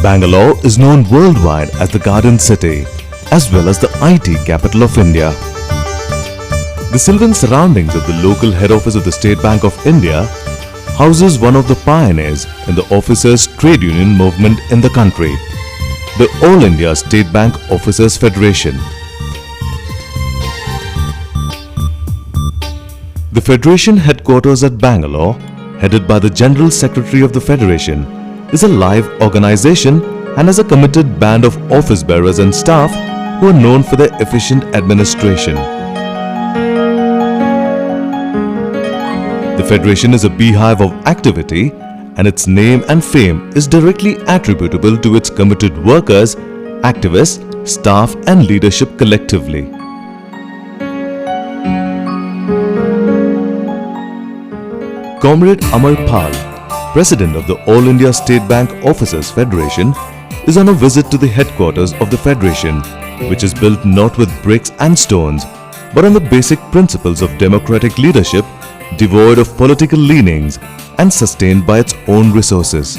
Bangalore is known worldwide as the Garden City, as well as the IT capital of India. The sylvan surroundings of the local head office of the State Bank of India houses one of the pioneers in the officers' trade union movement in the country, the All India State Bank Officers Federation. The Federation headquarters at Bangalore, headed by the General Secretary of the Federation, is a live organization and has a committed band of office bearers and staff who are known for their efficient administration. The Federation is a beehive of activity, and its name and fame is directly attributable to its committed workers, activists, staff and leadership collectively. Comrade Amar Pal, President of the All India State Bank Officers Federation, is on a visit to the headquarters of the Federation, which is built not with bricks and stones, but on the basic principles of democratic leadership, devoid of political leanings and sustained by its own resources.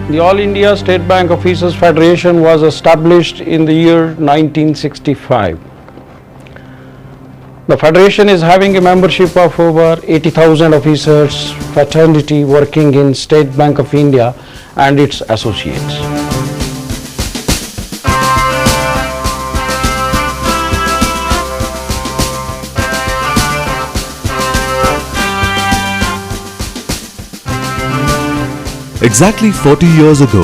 The All India State Bank Officers Federation was established in the year 1965. The Federation is having a membership of over 80,000 officers, fraternity working in State Bank of India and its associates. Exactly 40 years ago,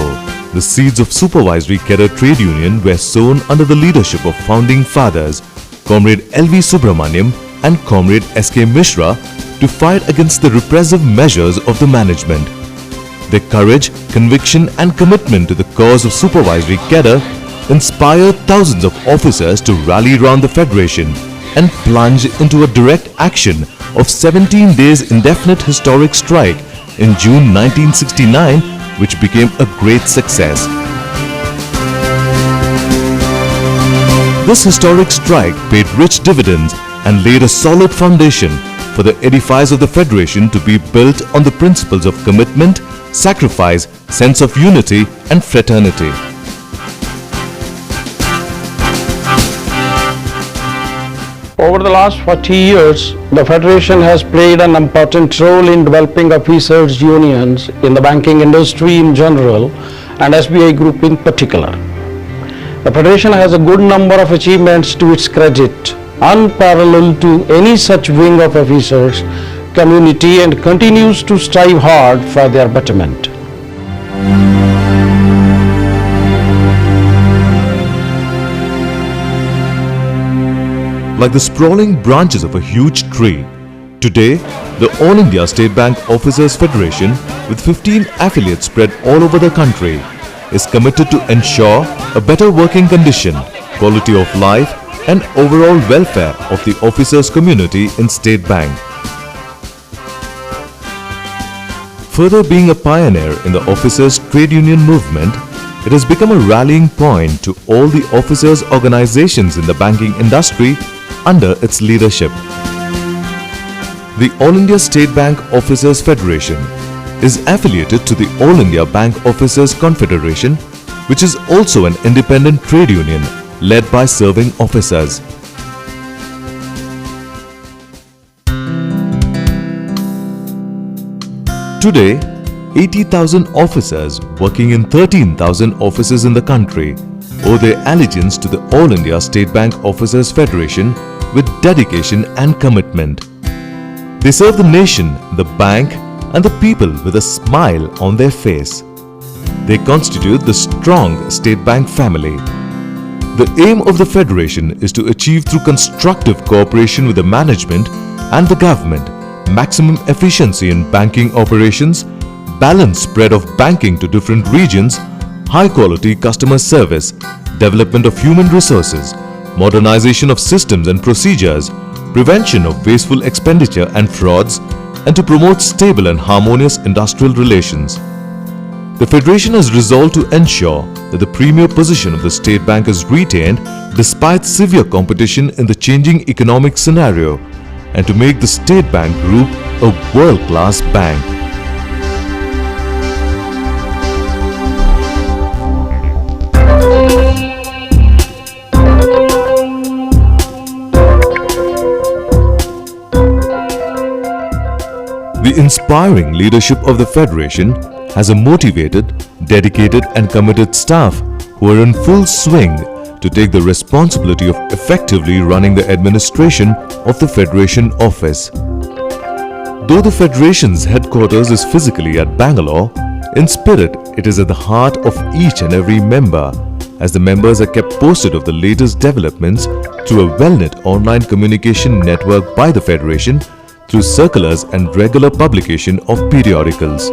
the seeds of supervisory cadre trade union were sown under the leadership of founding fathers Comrade L.V. Subramaniam and Comrade S.K. Mishra to fight against the repressive measures of the management. Their courage, conviction and commitment to the cause of supervisory cadre inspired thousands of officers to rally round the Federation and plunge into a direct action of 17 days indefinite historic strike in June 1969, which became a great success. This historic strike paid rich dividends and laid a solid foundation for the edifice of the Federation to be built on the principles of commitment, sacrifice, sense of unity and fraternity. Over the last 40 years, the Federation has played an important role in developing officers' unions in the banking industry in general and SBI Group in particular. The Federation has a good number of achievements to its credit, unparalleled to any such wing of officers community, and continues to strive hard for their betterment. Like the sprawling branches of a huge tree, today the All India State Bank Officers Federation, with 15 affiliates spread all over the country, is committed to ensure a better working condition, quality of life and overall welfare of the officers community in State Bank. Further being a pioneer in the officers trade union movement, it has become a rallying point to all the officers organizations in the banking industry under its leadership. The All India State Bank Officers Federation is affiliated to the All India Bank Officers Confederation, which is also an independent trade union led by serving officers. Today, 80,000 officers working in 13,000 offices in the country owe their allegiance to the All India State Bank Officers Federation with dedication and commitment. They serve the nation, the bank and the people with a smile on their face. They constitute the strong State Bank family. The aim of the Federation is to achieve through constructive cooperation with the management and the government maximum efficiency in banking operations, balanced spread of banking to different regions, high quality customer service, development of human resources, modernization of systems and procedures, prevention of wasteful expenditure and frauds, and to promote stable and harmonious industrial relations. The Federation has resolved to ensure that the premier position of the State Bank is retained despite severe competition in the changing economic scenario, and to make the State Bank Group a world-class bank. The inspiring leadership of the Federation has a motivated, dedicated and committed staff who are in full swing to take the responsibility of effectively running the administration of the Federation office. Though the Federation's headquarters is physically at Bangalore, in spirit it is at the heart of each and every member, as the members are kept posted of the latest developments through a well-knit online communication network by the Federation through circulars and regular publication of periodicals.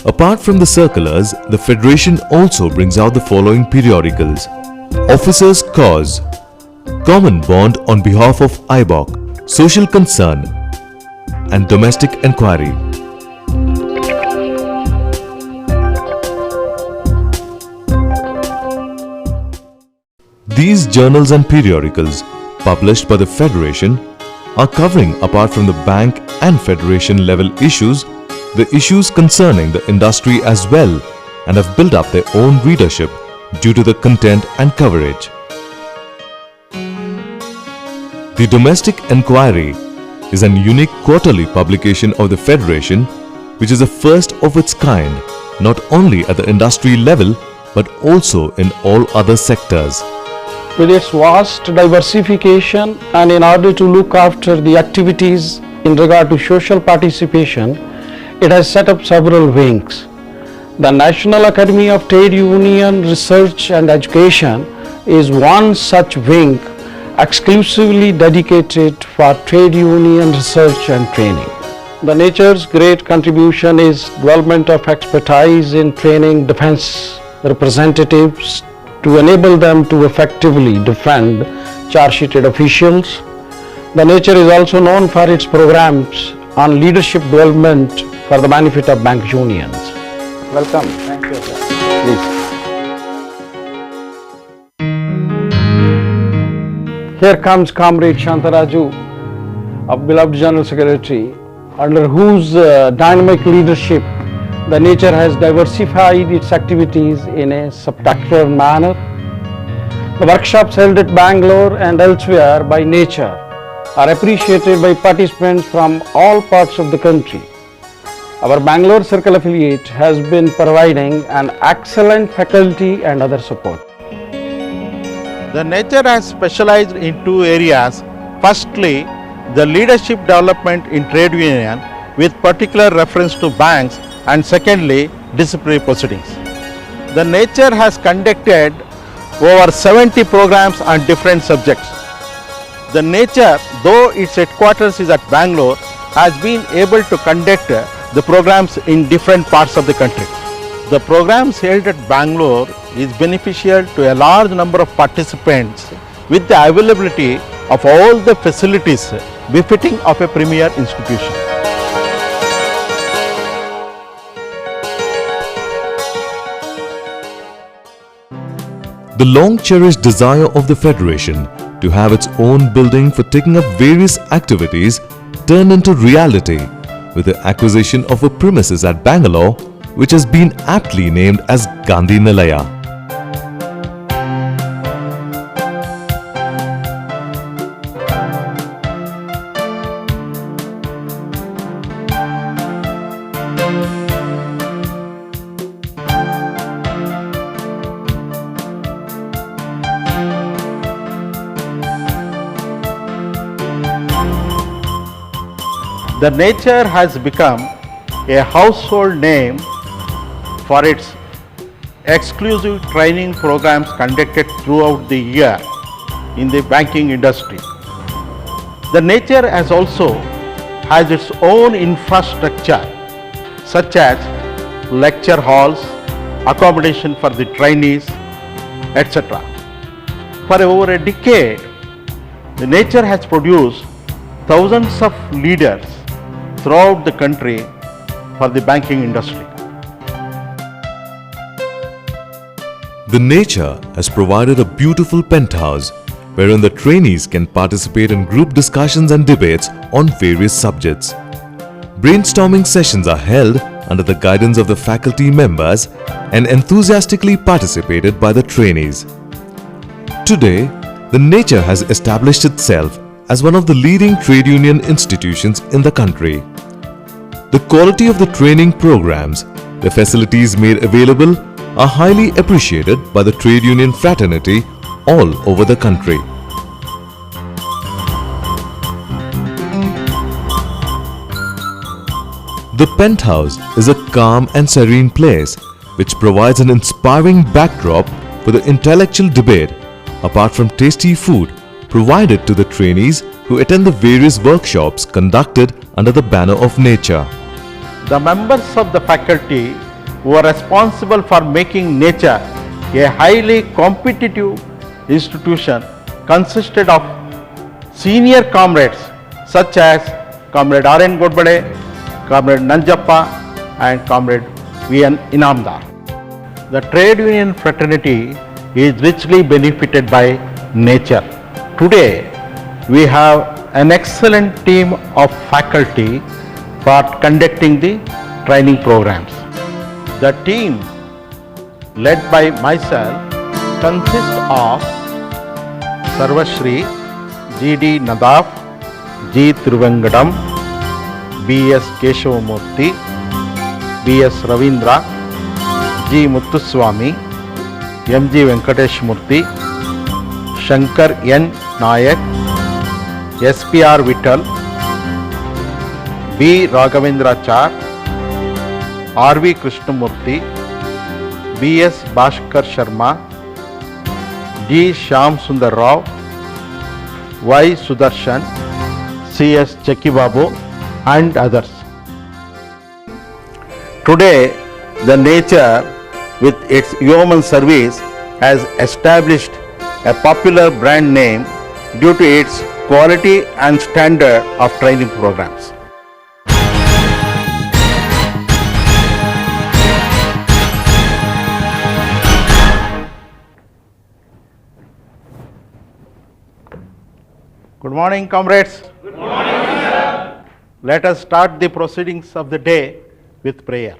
Apart from the circulars, the Federation also brings out the following periodicals: Officers' Cause, Common Bond on behalf of IBOC, Social Concern, and Domestic Enquiry. These journals and periodicals published by the Federation are covering, apart from the bank and Federation level issues, the issues concerning the industry as well, and have built up their own readership due to the content and coverage. The Domestic Enquiry is an unique quarterly publication of the Federation, which is the first of its kind, not only at the industry level but also in all other sectors. With its vast diversification and in order to look after the activities in regard to social participation, it has set up several wings. The National Academy of Trade Union Research and Education is one such wing exclusively dedicated for trade union research and training. The Nature's great contribution is development of expertise in training defense representatives to enable them to effectively defend charge-sheeted officials. The Nature is also known for its programs on leadership development for the benefit of bank unions. Welcome. Thank you, sir. Please. Here comes Comrade Chandra, a beloved General Secretary, under whose dynamic leadership the Nature has diversified its activities in a spectacular manner. The workshops held at Bangalore and elsewhere by Nature are appreciated by participants from all parts of the country. Our Bangalore Circle affiliate has been providing an excellent faculty and other support. The Nature has specialized in two areas. Firstly, the leadership development in trade union with particular reference to banks, and secondly, disciplinary proceedings. The Nature has conducted over 70 programs on different subjects. The Nature, though its headquarters is at Bangalore, has been able to conduct the programs in different parts of the country. The programs held at Bangalore is beneficial to a large number of participants with the availability of all the facilities befitting of a premier institution. The long-cherished desire of the Federation to have its own building for taking up various activities turned into reality with the acquisition of a premises at Bangalore, which has been aptly named as Gandhi Nilaya. The Nature has become a household name for its exclusive training programs conducted throughout the year in the banking industry. The Nature has its own infrastructure such as lecture halls, accommodation for the trainees, etc. For over a decade, the Nature has produced thousands of leaders throughout the country for the banking industry. The Nature has provided a beautiful penthouse wherein the trainees can participate in group discussions and debates on various subjects. Brainstorming sessions are held under the guidance of the faculty members and enthusiastically participated by the trainees. Today, the Nature has established itself as one of the leading trade union institutions in the country. The quality of the training programs, the facilities made available are highly appreciated by the trade union fraternity all over the country. The Penthouse is a calm and serene place which provides an inspiring backdrop for the intellectual debate apart from tasty food provided to the trainees who attend the various workshops conducted under the banner of Nature. The members of the faculty who are responsible for making Nature a highly competitive institution consisted of senior comrades such as Comrade R.N. Godbade, Comrade Nanjappa and Comrade V.N. Inamdar. The trade union fraternity is richly benefited by Nature. Today, we have an excellent team of faculty for conducting the training programs. The team led by myself consists of Sarvashri, G.D. Nadaf, G. Thiruvengadam, B.S. Keshavamurthy, B.S. Ravindra, G. Muttuswamy, M.G. Venkateshmurthy, Shankar N. Nayak, S.P.R. Vittal, B. Raghavendrachar, R.V. Krishnamurthy, B.S. Bhaskar Sharma, G. Shyam Sundar Rao, Y. Sudarshan, C.S. Chekibabu and others. Today, the Nature with its yeoman service has established a popular brand name due to its quality and standard of training programs. Good morning, comrades. Good morning, sir. Let us start the proceedings of the day with prayer.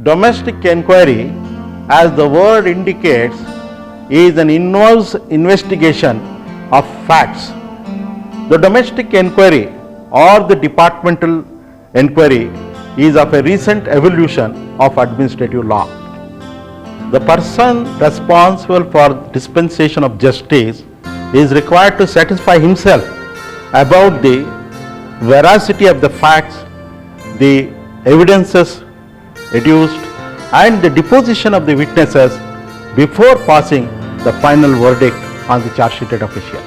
Domestic enquiry, as the word indicates, is an in-house investigation of facts. The domestic enquiry or the departmental enquiry is of a recent evolution of administrative law. The person responsible for dispensation of justice is required to satisfy himself about the veracity of the facts, the evidences adduced and the deposition of the witnesses before passing the final verdict on the charge sheeted official.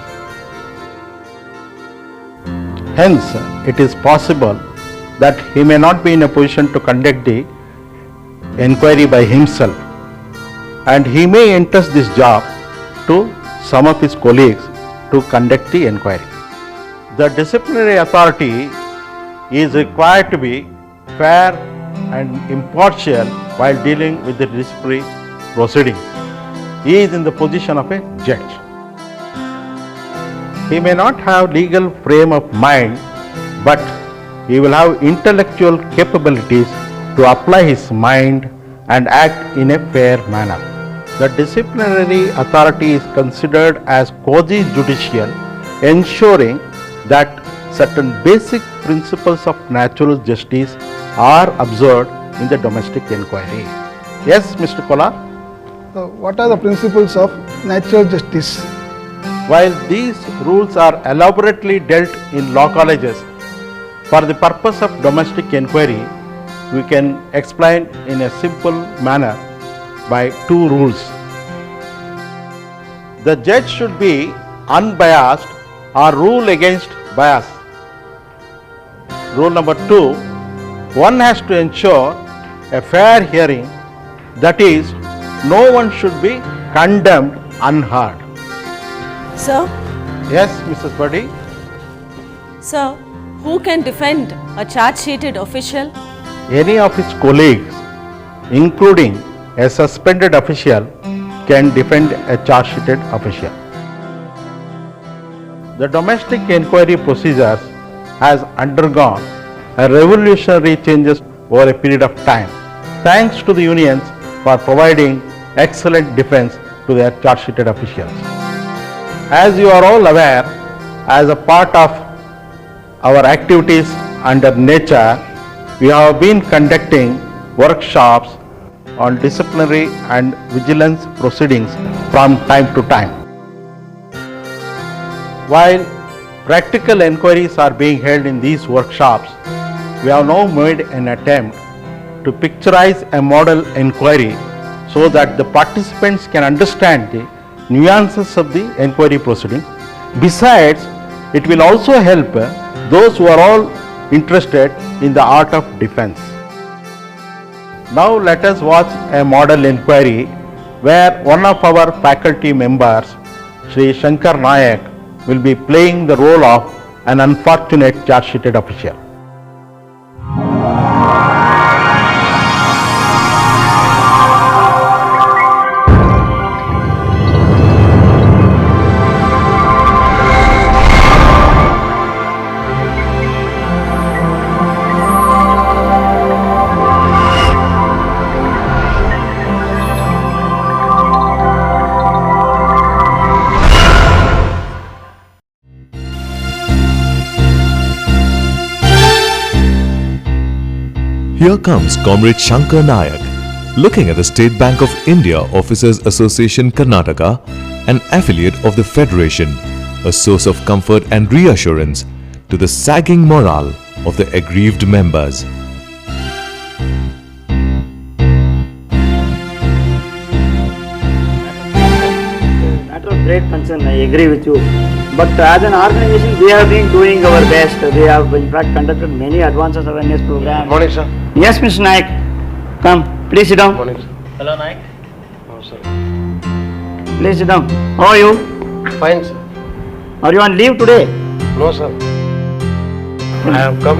Hence, it is possible that he may not be in a position to conduct the enquiry by himself, and he may entrust this job to some of his colleagues to conduct the enquiry. The disciplinary authority is required to be fair and impartial while dealing with the disciplinary proceedings. He is in the position of a judge. He may not have legal frame of mind, but he will have intellectual capabilities to apply his mind and act in a fair manner. The disciplinary authority is considered as quasi-judicial, ensuring that certain basic principles of natural justice are observed in the domestic inquiry. Yes, Mr. Kolar? What are the principles of natural justice? While these rules are elaborately dealt in law colleges, for the purpose of domestic inquiry, we can explain in a simple manner by two rules. The judge should be unbiased or rule against bias. Rule number 2, one has to ensure a fair hearing, that is, no one should be condemned unheard. Sir, Yes, Mrs. Buddy? sir, who can defend a charge-sheeted official? Any of his colleagues, including a suspended official, can defend a charge-sheeted official. The domestic inquiry procedures has undergone a revolutionary changes over a period of time, thanks to the unions for providing excellent defense to their charge-sheeted officials. As you are all aware, as a part of our activities under nature, we have been conducting workshops on disciplinary and vigilance proceedings from time to time. While practical inquiries are being held in these workshops, we have now made an attempt to picturize a model inquiry so that the participants can understand the nuances of the inquiry proceeding. Besides, it will also help those who are all interested in the art of defense. Now let us watch a model inquiry where one of our faculty members, Sri Shankar Nayak, will be playing the role of an unfortunate charge-sheeted official. Here comes Comrade Shankar Nayak, looking at the State Bank of India Officers Association Karnataka, an affiliate of the Federation, a source of comfort and reassurance to the sagging morale of the aggrieved members. Matter of great concern, I agree with you. But as an organization, we have been doing our best. We have in fact conducted many advances awareness programs. Morning, sir. Yes, Mr. Naik. Come, please sit down. Morning, sir. Hello, Naik. Oh, sir. Please sit down. How are you? Fine, sir. Are you on leave today? No, sir. I have come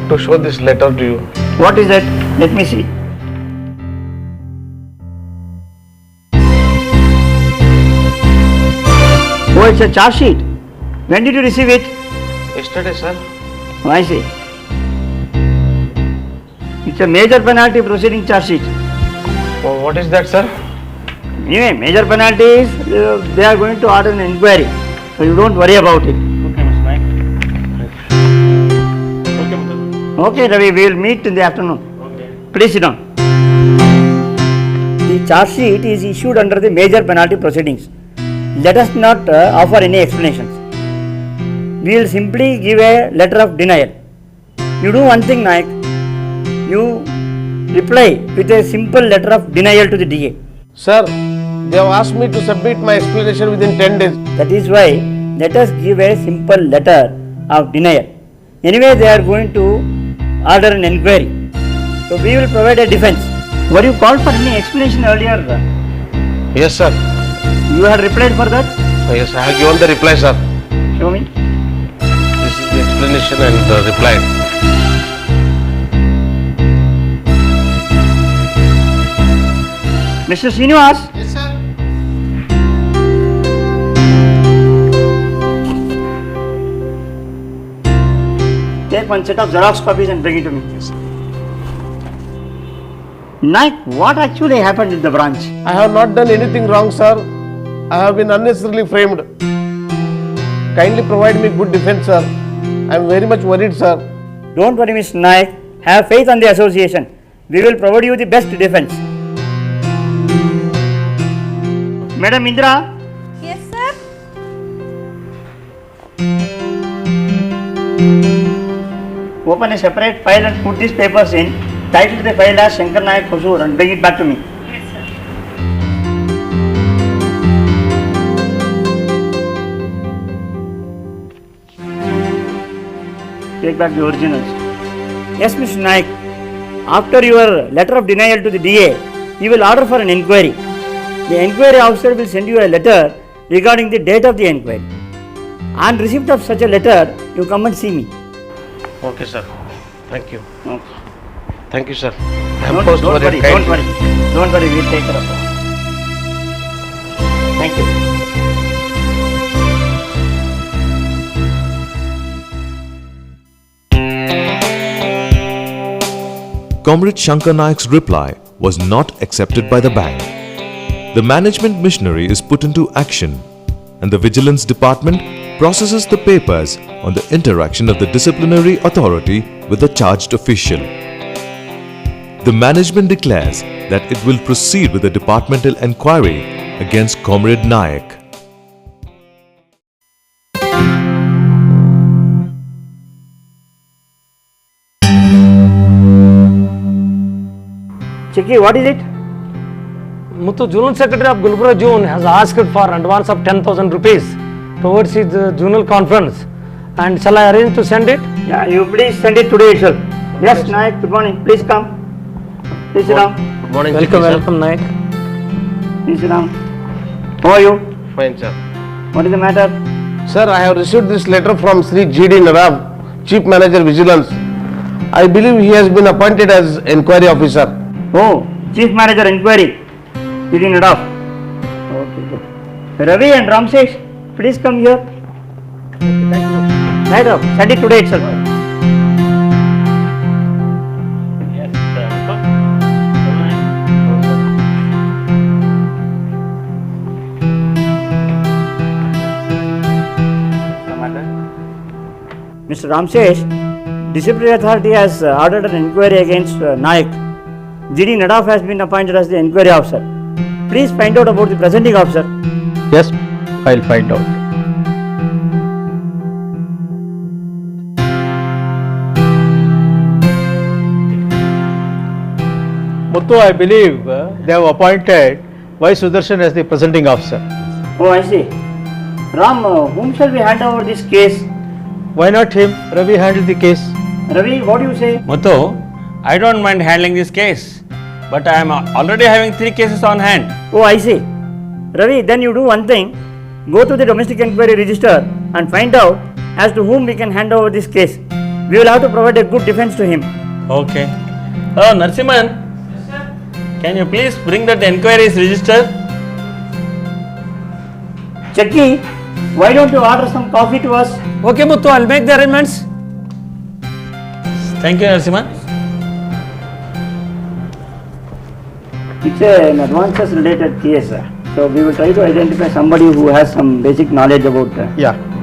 to show this letter to you. What is that? Let me see. Oh, it's a charge sheet. When did you receive it? Yesterday, sir. Oh, I see. It's a major penalty proceeding charge sheet. Oh, what is that, sir? Anyway, major penalties, they are going to order an inquiry. So you don't worry about it. Okay, Mr. Naik. Okay, Mr. Okay, Ravi, we will meet in the afternoon. Okay. Please sit down. The charge sheet is issued under the major penalty proceedings. Let us not offer any explanations. We will simply give a letter of denial. You do one thing, Naik. You reply with a simple letter of denial to the DA. Sir, they have asked me to submit my explanation within 10 days. That is why let us give a simple letter of denial. Anyway, they are going to order an inquiry. So we will provide a defense. Were you called for any explanation earlier? Yes, sir. You had replied for that? Yes, I have given the reply, sir. Show me. This is the explanation and the reply. Mr. Srinivas? Yes, sir. take one set of Xerox copies and bring it to me. Naik, what actually happened in the branch? I have not done anything wrong, sir. I have been unnecessarily framed. Kindly provide me good defense, sir. I am very much worried, sir. Don't worry, Mr. Naik. Have faith on the association. We will provide you the best defense. Madam Indra, Yes, sir. open a separate file and put these papers in. Title the file as Shankar Naik Hosur and bring it back to me. Take back the originals. Yes, Mr. Naik. After your letter of denial to the DA, he will order for an inquiry. The inquiry officer will send you a letter regarding the date of the inquiry. On receipt of such a letter, you come and see me. Okay, sir. Thank you. Okay. Thank you, sir. Don't worry, don't worry. Don't worry, we'll take care of it. Thank you. Comrade Shankar Naik's reply was not accepted by the bank. The management machinery is put into action and the Vigilance Department processes the papers on the interaction of the disciplinary authority with the charged official. The management declares that it will proceed with a departmental enquiry against Comrade Naik. Chiki, what is it? Muthu, Zonal Secretary of Gulbarga Zone has asked for advance of 10,000 rupees towards his zonal conference. And shall I arrange to send it? Yeah, you please send it today itself. Yes, Naik, good morning. Please come. Please sit down. Good morning, Welcome, welcome, Naik. Please sit down. How are you? Fine, sir. What is the matter? Sir, I have received this letter from Sri G.D. Narab, Chief Manager Vigilance. I believe he has been appointed as Enquiry Officer. Oh, Chief Manager Enquiry. You didn't it off. Okay, good. Ravi and Ramsesh, please come here. Right up. Send it today itself. Mr. Ramsesh, Disciplinary Authority has ordered an inquiry against Naik. G.D. Nadaf has been appointed as the inquiry officer. Please find out about the presenting officer. Yes, I'll find out. Muthu, I believe they have appointed Y. Sudarshan as the presenting officer. Oh, I see. Ram, whom shall we hand over this case? Why not him? Ravi handled the case. Ravi, what do you say? Muthu, I don't mind handling this case, but I am already having 3 cases on hand. Oh, I see. Ravi, then you do one thing. Go to the domestic inquiry register and find out as to whom we can hand over this case. We will have to provide a good defense to him. Okay. Oh, Narsimhan, can you please bring that enquiries register? Chakki, why don't you order some coffee to us? Okay, Muthu, I'll make the arrangements. Thank you, Narsimhan. It's an advances related case. So we will try to identify somebody who has some basic knowledge about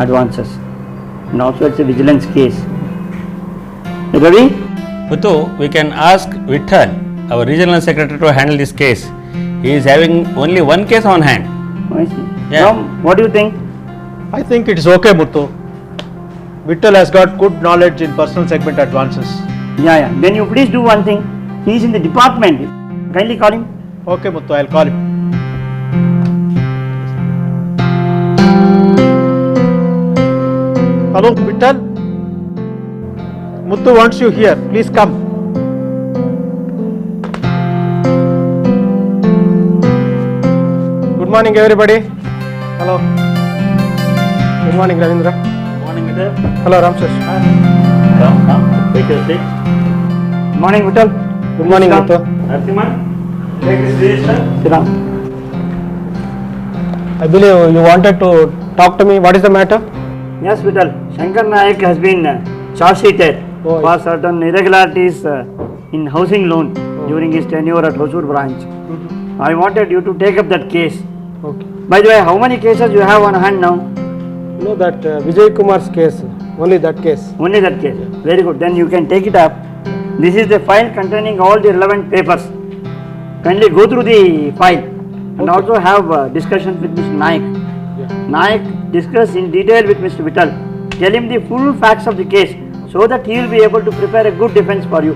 advances. And also it's a vigilance case. Ravi? Muthu, we can ask Vittal, our regional secretary, to handle this case. He is having only 1 case on hand. I see. Yeah. Ram, what do you think? I think it is okay, Muthu. Vittal has got good knowledge in personal segment advances. Yeah. Then you please do one thing. He is in the department. Kindly call him. Okay, Muthu, I'll call him. Hello, Vittal. Muthu wants you here. Please come. Good morning, everybody. Hello. Good morning, Ravindra. Good morning, Vittal. Hello, Ramsesh. Come. Take your seat. Good morning, Vittal. Good morning, Come. Muthu. Narasimhan, take this register. Sit down. I believe you wanted to talk to me. What is the matter? Yes, Vittal. Shankar Naik has been charge sheeted Oh, for certain irregularities in housing loan during his tenure at Hosur branch. I wanted you to take up that case. Okay. By the way, how many cases you have on hand now? No, that Vijay Kumar's case, only that case. Only that case. Very good. Then you can take it up. This is the file containing all the relevant papers. Kindly go through the file and also have discussions with Mr. Naik. Naik, discuss in detail with Mr. Vittal. Tell him the full facts of the case so that he will be able to prepare a good defense for you.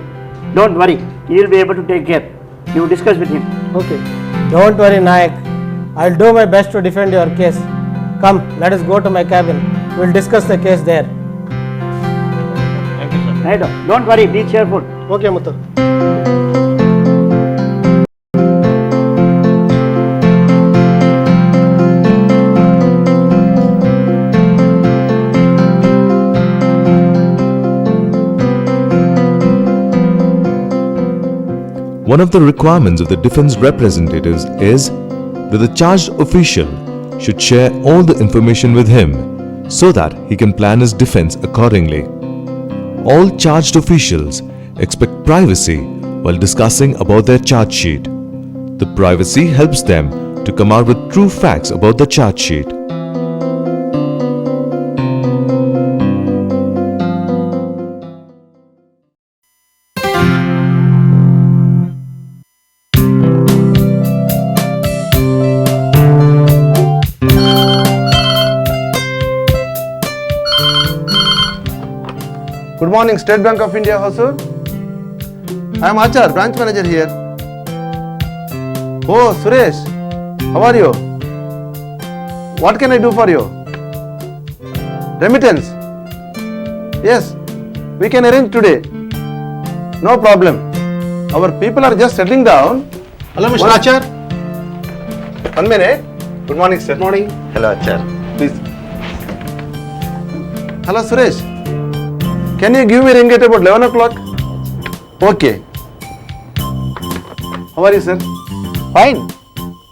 Don't worry, he will be able to take care. You discuss with him. Okay. Don't worry, Naik. I'll do my best to defend your case. Come, let us go to my cabin. We'll discuss the case there. Right? Don't worry, be cheerful. Okay, Muthu. One of the requirements of the defense representatives is that the charged official should share all the information with him so that he can plan his defense accordingly. All charged officials expect privacy while discussing about their charge sheet. The privacy helps them to come out with true facts about the charge sheet. Good morning, State Bank of India, Hosur. I am Achar, branch manager here. Oh, Suresh, how are you? What can I do for you? Remittance? Yes, we can arrange today. No problem. Our people are just settling down. Hello, Mr. Achar. 1 minute. Good morning, sir. Good morning. Hello, Achar. Please. Hello, Suresh. Can you give me ring at about 11 o'clock? Okay. How are you, sir? Fine.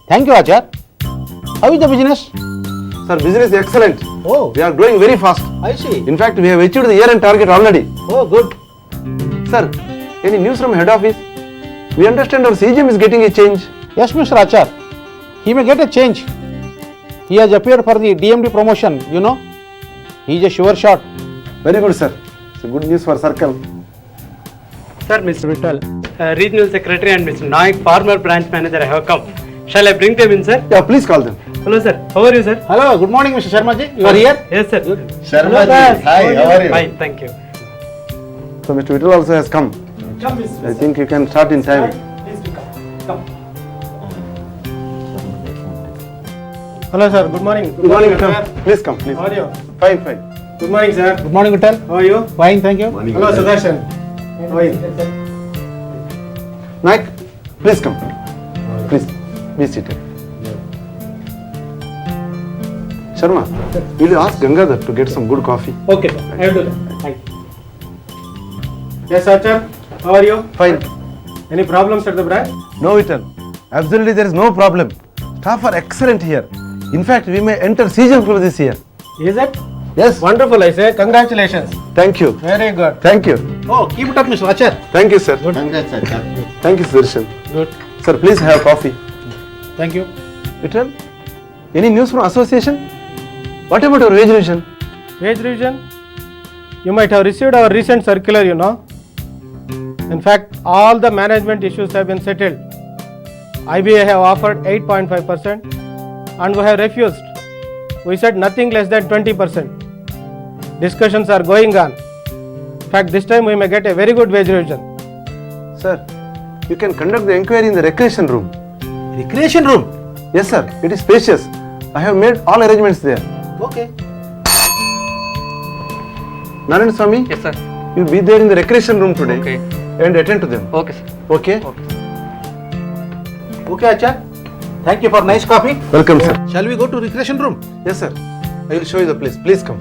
Thank you, Achar. How is the business? Sir, business is excellent. Oh, We are growing very fast. I see. In fact, we have achieved the year-end target already. Oh, good. Sir, any news from head office? We understand our CGM is getting a change. Yes, Mr. Achar. He may get a change. He has appeared for the DMD promotion, you know. He is a sure shot. Very good, sir. It's good news for circle. Sir, Mr. Vittal, Regional Secretary and Mr. Naik, former branch manager, have come. Shall I bring them in, sir? Yeah, please call them. Hello, sir. How are you, sir? Hello, good morning, Mr. Sharma ji. You are here? Yes, sir. Sharma ji, hi, how are you? Fine, thank you. So, Mr. Vittal also has come. Come, Mr. I think you can start in time. Please come. Hello sir, good morning. Good morning, come. Please come, please. How are you? Fine, fine. Good morning sir. Good morning, Vittal. How are you? Fine, thank you. Hello Sudarshan. How are you? Naik, please come. Please, be seated. Sharma, will you ask Gangadhar to get some good coffee? Okay sir, I will do that. Thank you. Yes Achar, how are you? Fine. Any problems at the branch? No, Vittal. Absolutely, there is no problem. Staff are excellent here. In fact, we may enter season club this year. Is it? Yes. Wonderful I say. Congratulations. Thank you. Very good. Thank you. Oh, keep it up, Mr. Achar. Thank you, sir. Good. Thank you, Sudarshan. Good. Sir, please have coffee. Thank you. Vittal, any news from association? What about our wage revision? Wage revision? You might have received our recent circular, you know. In fact, all the management issues have been settled. IBA have offered 8.5% and we have refused. We said nothing less than 20%. Discussions are going on. In fact, this time we may get a very good wage revision. Sir, you can conduct the inquiry in the recreation room. Recreation room. Yes, sir. It is spacious. I have made all arrangements there. Okay. Narayan Swami, Yes, sir. you be there in the recreation room today Okay. and attend to them. Okay, sir. Okay? Okay, Achar. Thank you for nice coffee. Welcome, sir. Shall we go to recreation room? Yes, sir. I will show you the place. Please come.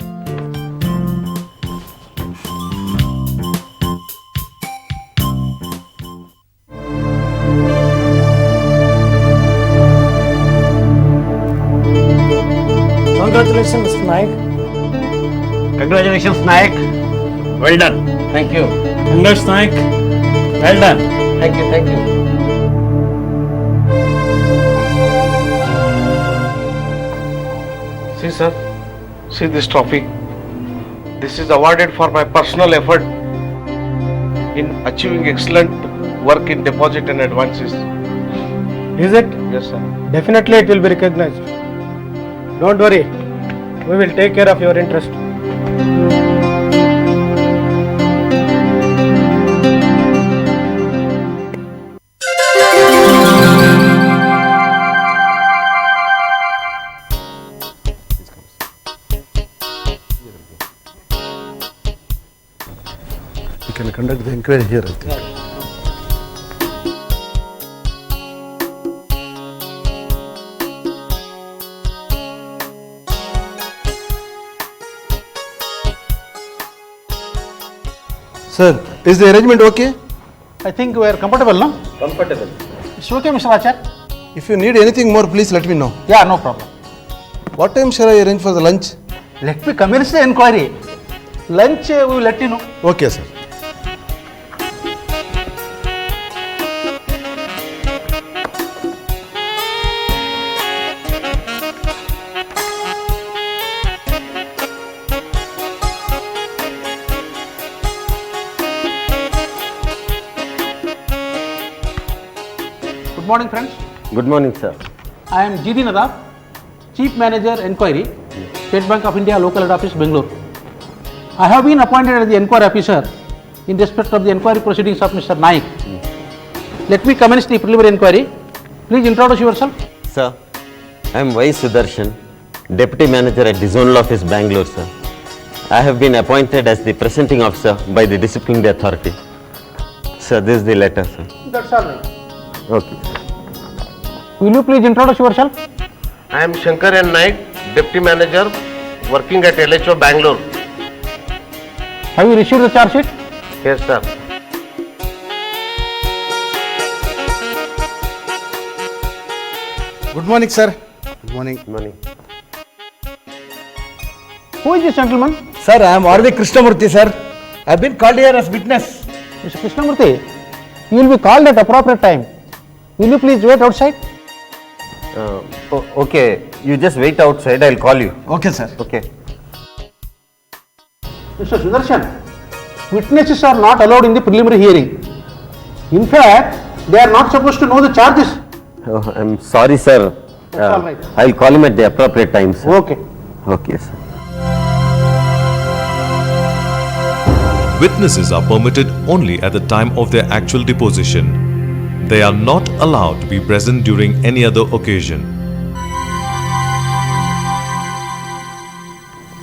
Congratulations, Mr. Naik. Congratulations, Naik. Well done. Thank you. Congrats, Naik. Well done. Thank you. Thank you. See, sir. See this trophy. This is awarded for my personal effort in achieving excellent work in deposit and advances. Is it? Yes, sir. Definitely it will be recognized. Don't worry, we will take care of your interest. We can conduct the inquiry here, I think. Sir, is the arrangement okay? I think we are comfortable, no? Comfortable. It's okay, Mr. Achar? If you need anything more, please let me know. Yeah, no problem. What time shall I arrange for the lunch? Let me commence the inquiry. Lunch, we will let you know. Okay, sir. Good morning, friends. Good morning, sir. I am G.D. Nadab, Chief Manager, Enquiry, State Bank of India, Local Head Office, Bangalore. I have been appointed as the Enquiry Officer in respect of the inquiry proceedings of Mr. Naik. Let me commence the preliminary inquiry. Please introduce yourself. Sir, I am Y. Sudarshan, Deputy Manager at the Zonal Office, Bangalore, sir. I have been appointed as the presenting officer by the Disciplinary Authority. Sir, this is the letter, sir. That's all right. Okay. Will you please introduce yourself? I am Shankar N. Naik, Deputy Manager, working at LHO Bangalore. Have you received the charge sheet? Yes, sir. Good morning, sir. Good morning. Good morning. Who is this gentleman? Sir, I am R.V. Krishnamurthy, sir. I have been called here as witness. Mr. Krishnamurthy, you will be called at appropriate time. Will you please wait outside? Okay, you just wait outside, I'll call you. Okay, sir. Okay. Mr. Sudarshan, witnesses are not allowed in the preliminary hearing. In fact, they are not supposed to know the charges. Oh, I'm sorry, sir. That's all right. I'll call him at the appropriate time, sir. Okay. Okay, sir. Witnesses are permitted only at the time of their actual deposition. They are not allowed to be present during any other occasion.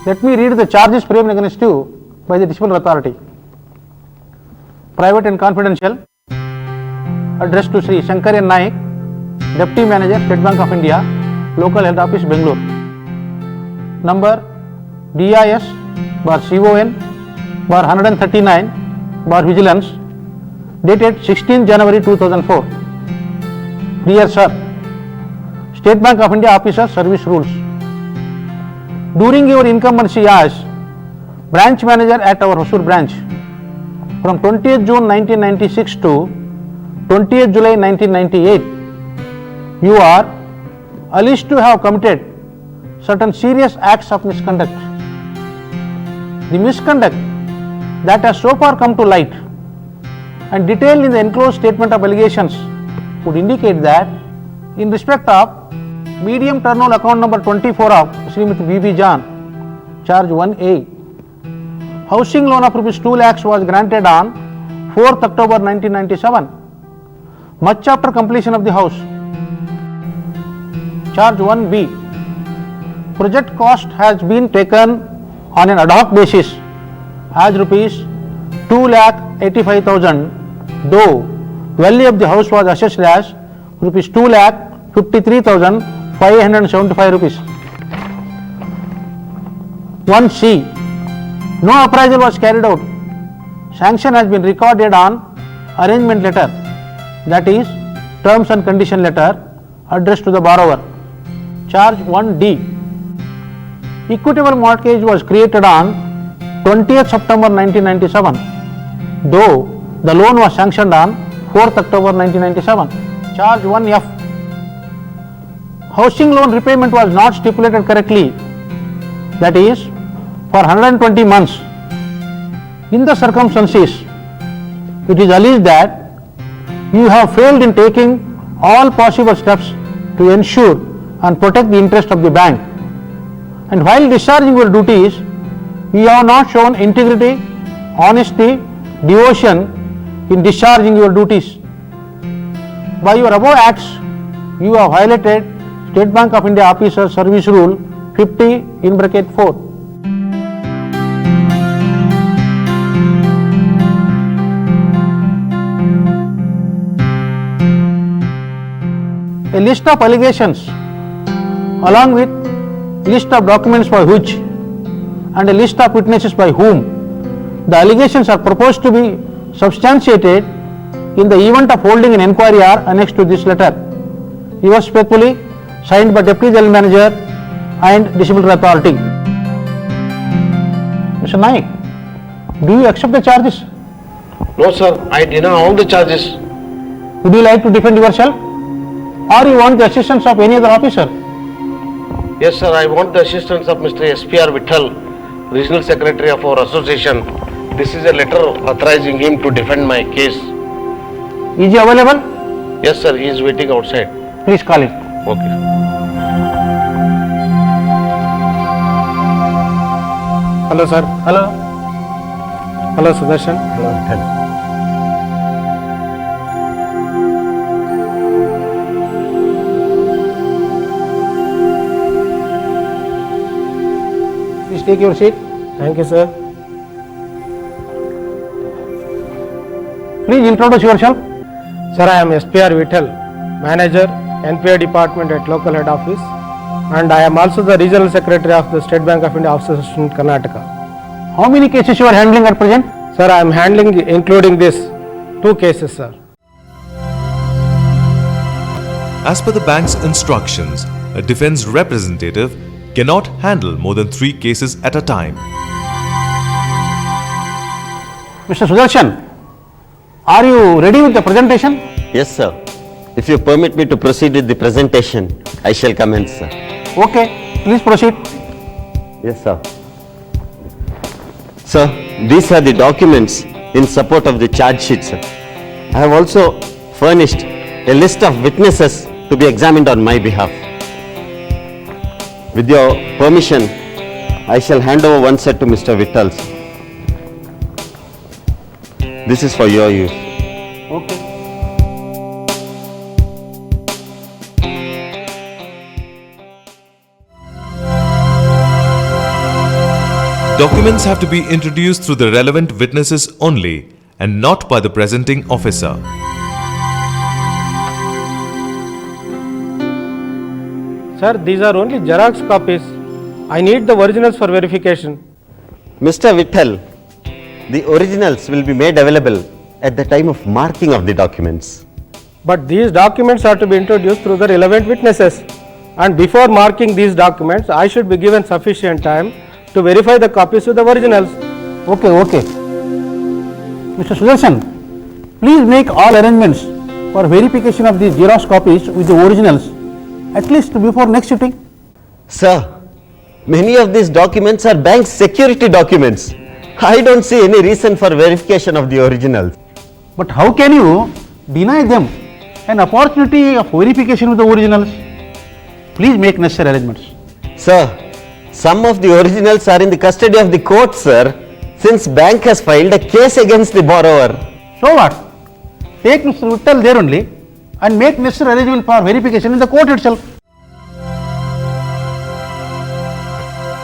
Let me read the charges framed against you by the disciplinary authority. Private and confidential. Addressed to Sri Shankar N. Naik, Deputy Manager, State Bank of India, Local Head Office, Bangalore. Number DIS/CON/139/Vigilance, dated 16 January 2004. Dear Sir, State Bank of India Officer Service Rules. During your incumbency as branch manager at our Hosur branch from 20th June 1996 to 20th July 1998, you are alleged to have committed certain serious acts of misconduct. The misconduct that has so far come to light and detailed in the enclosed statement of allegations would indicate that in respect of medium turnover account number 24 of Srimati B.B. John, charge 1A, housing loan of Rs 2 lakhs was granted on 4th October 1997, much after completion of the house. Charge 1B, project cost has been taken on an ad hoc basis as Rs 2,85,000, though value of the house was assessed as Rs 2,53,575 rupees. 1C, no appraisal was carried out. Sanction has been recorded on arrangement letter, that is terms and condition letter addressed to the borrower. Charge 1D, equitable mortgage was created on 20th September 1997 though the loan was sanctioned on 4th October 1997. Charge 1F. Housing loan repayment was not stipulated correctly, that is, for 120 months. In the circumstances, it is alleged that you have failed in taking all possible steps to ensure and protect the interest of the bank. And while discharging your duties, you have not shown integrity, honesty, devotion in discharging your duties. By your above acts, you have violated State Bank of India Officer Service Rule 50(4). A list of allegations along with list of documents by which and a list of witnesses by whom the allegations are proposed to be substantiated in the event of holding an inquiry are annexed to this letter. Yours faithfully, signed by Deputy General Manager and Disciplinary Authority. Mr. Naik, do you accept the charges? No sir, I deny all the charges. Would you like to defend yourself? Or you want the assistance of any other officer? Yes sir, I want the assistance of Mr. S.P.R. Vittal, Regional Secretary of our association. This is a letter authorizing him to defend my case. Is he available? Yes sir, he is waiting outside. Please call him. Okay. Hello sir. Hello. Hello Sudarshan. Hello. Please take your seat. Thank you, sir. Please introduce yourself. Sir, I am SPR Vittal, Manager, NPA Department at Local Head Office, and I am also the Regional Secretary of the State Bank of India Office in Karnataka. How many cases you are handling at present? Sir, I am handling, including this, 2 cases, sir. As per the bank's instructions, a defense representative cannot handle more than 3 cases at a time. Mr. Sudarshan, are you ready with the presentation? Yes, sir. If you permit me to proceed with the presentation, I shall commence, sir. Okay, please proceed. Yes, sir. Sir, these are the documents in support of the charge sheet, sir. I have also furnished a list of witnesses to be examined on my behalf. With your permission, I shall hand over one set to Mr. Vittal. This is for your use. Okay. Documents have to be introduced through the relevant witnesses only and not by the presenting officer. Sir, these are only Xerox copies. I need the originals for verification. Mr. Vittal, the originals will be made available at the time of marking of the documents. But these documents are to be introduced through the relevant witnesses. And before marking these documents, I should be given sufficient time to verify the copies with the originals. Okay. Mr. Sudarshan, please make all arrangements for verification of these Xerox copies with the originals, at least before next sitting. Sir, many of these documents are bank security documents. I don't see any reason for verification of the originals. But how can you deny them an opportunity of verification with the originals? Please make necessary arrangements. Sir, some of the originals are in the custody of the court, sir, since bank has filed a case against the borrower. So what? Take Mr. Vittal there only and make necessary arrangement for verification in the court itself.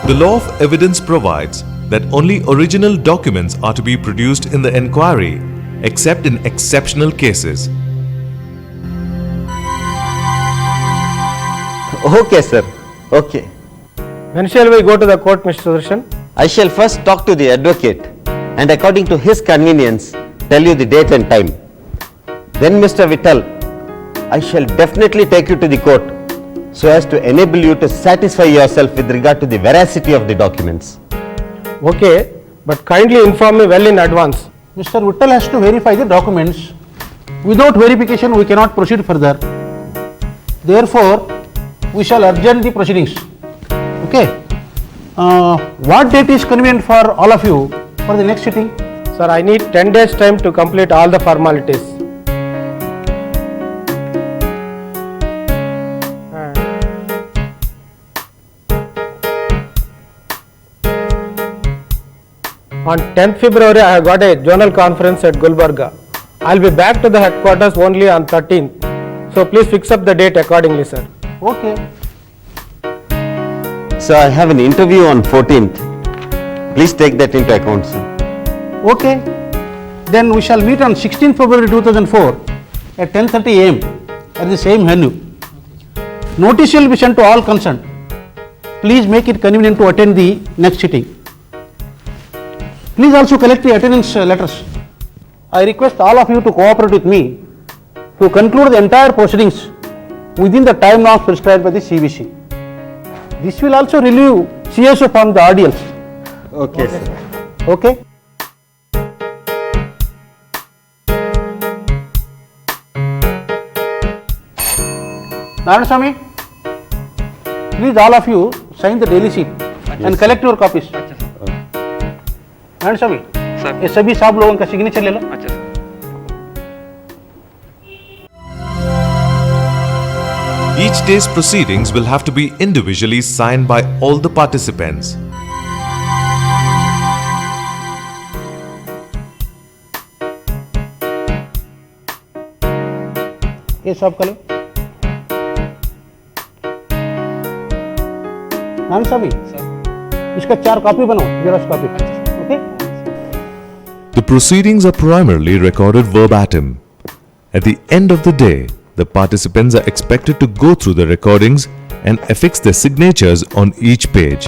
The law of evidence provides that only original documents are to be produced in the enquiry, except in exceptional cases. Okay, sir. Okay. When shall we go to the court, Mr. Sudarshan? I shall first talk to the advocate and according to his convenience, tell you the date and time. Then, Mr. Vittal, I shall definitely take you to the court so as to enable you to satisfy yourself with regard to the veracity of the documents. Okay, but kindly inform me well in advance. Mr. Vittal has to verify the documents. Without verification, we cannot proceed further. Therefore, we shall adjourn the proceedings. Okay. What date is convenient for all of you for the next sitting? Sir, I need 10 days time to complete all the formalities. On 10th February, I have got a journal conference at Gulbarga. I will be back to the headquarters only on 13th. So please fix up the date accordingly, sir. Okay. So I have an interview on 14th. Please take that into account, sir. Okay. Then we shall meet on 16th February 2004 at 10:30 am at the same venue. Notice will be sent to all concerned. Please make it convenient to attend the next sitting. Please also collect the attendance letters. I request all of you to cooperate with me to conclude the entire proceedings within the time now prescribed by the CBC. This will also relieve CSO from the audience. Okay, sir. Okay? Naraswamy, please all of you sign the daily sheet and collect your copies. Naraswamy, ये सभी सब लोगों का signature ले लो. Each day's proceedings will have to be individually signed by all the participants. ये सब कर लो. नारायण इसका 4 कॉपी बनाओ, xerox copy. Okay? The proceedings are primarily recorded verbatim. At the end of the day, the participants are expected to go through the recordings and affix their signatures on each page.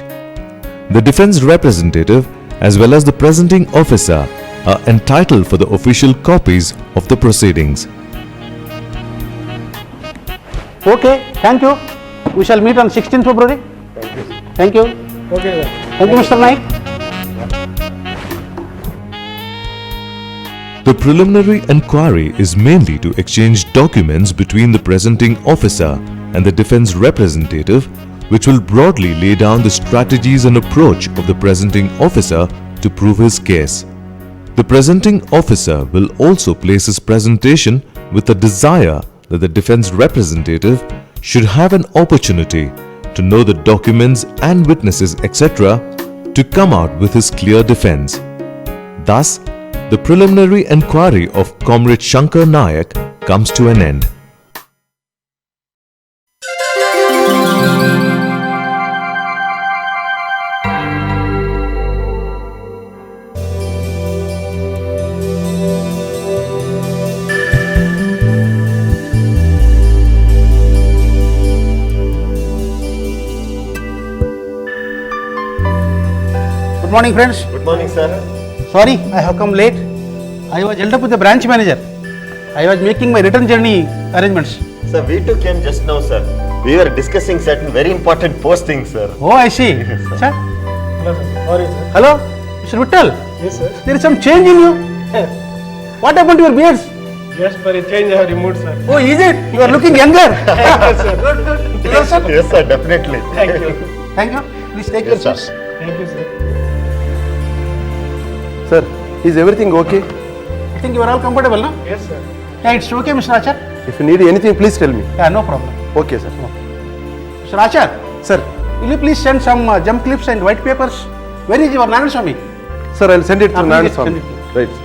The defense representative as well as the presenting officer are entitled for the official copies of the proceedings. Okay, thank you. We shall meet on 16th February. Thank you. Okay, sir. Thank you, Mr. Naik. The preliminary inquiry is mainly to exchange documents between the presenting officer and the defense representative, which will broadly lay down the strategies and approach of the presenting officer to prove his case. The presenting officer will also place his presentation with the desire that the defense representative should have an opportunity to know the documents and witnesses, etc., to come out with his clear defense. Thus, the preliminary inquiry of Comrade Shankar Nayak comes to an end. Good morning, friends. Good morning, sir. Sorry, I have come late. I was held up with the branch manager. I was making my return journey arrangements. Sir, we too came just now, sir. We were discussing certain very important postings, sir. Oh, I see. Sir? Hello, sir. Sorry, sir. Hello, Mr. Vittal. Yes, sir. There is some change in you. What happened to your beards? Just for a change, I have removed, sir. Oh, is it? You are looking younger. Yes, sir. Good, good. Yes, sir. Yes, sir, definitely. Thank you. Thank you. Please take Yes, your sir. seats. Thank you, sir. Sir, is everything okay? I think you are all comfortable, no? Yes, sir. Yeah, it's okay, Mr. Achar. If you need anything, please tell me. Yeah, no problem. Okay, sir. Mr. Achar, Sir, will you please send some jump clips and white papers? Where is your Narayana Swami? sir, I'll send it to Please Narayan send Swami. it. Right, sir.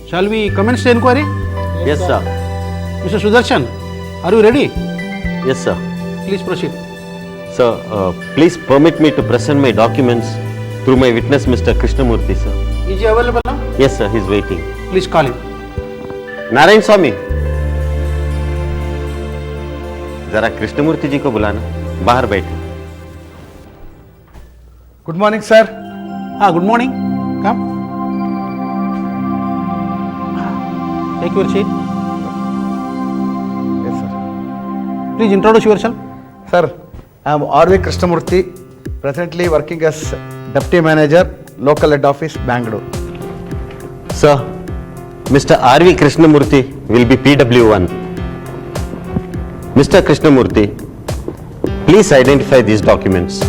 Shall we commence the inquiry? Yes, sir. Mr. Sudarshan, are you ready? Yes, sir. Please proceed. Sir, please permit me to present my documents through my witness, Mr. Krishnamurthy, sir. Is he available now? Yes, sir, he's waiting. Please call him. Narayan Swamy, जरा कृष्णमूर्ति जी को बुलाना, बाहर बैठे. Good morning, sir. Good morning. Come. Take your seat. Yes, sir. Please introduce yourself. Sir, I am R.V. Krishnamurthy, presently working as Deputy Manager, Local Head Office, Bangalore. Sir, Mr. R.V. Krishnamurthy will be PW1. Mr. Krishnamurthy, please identify these documents.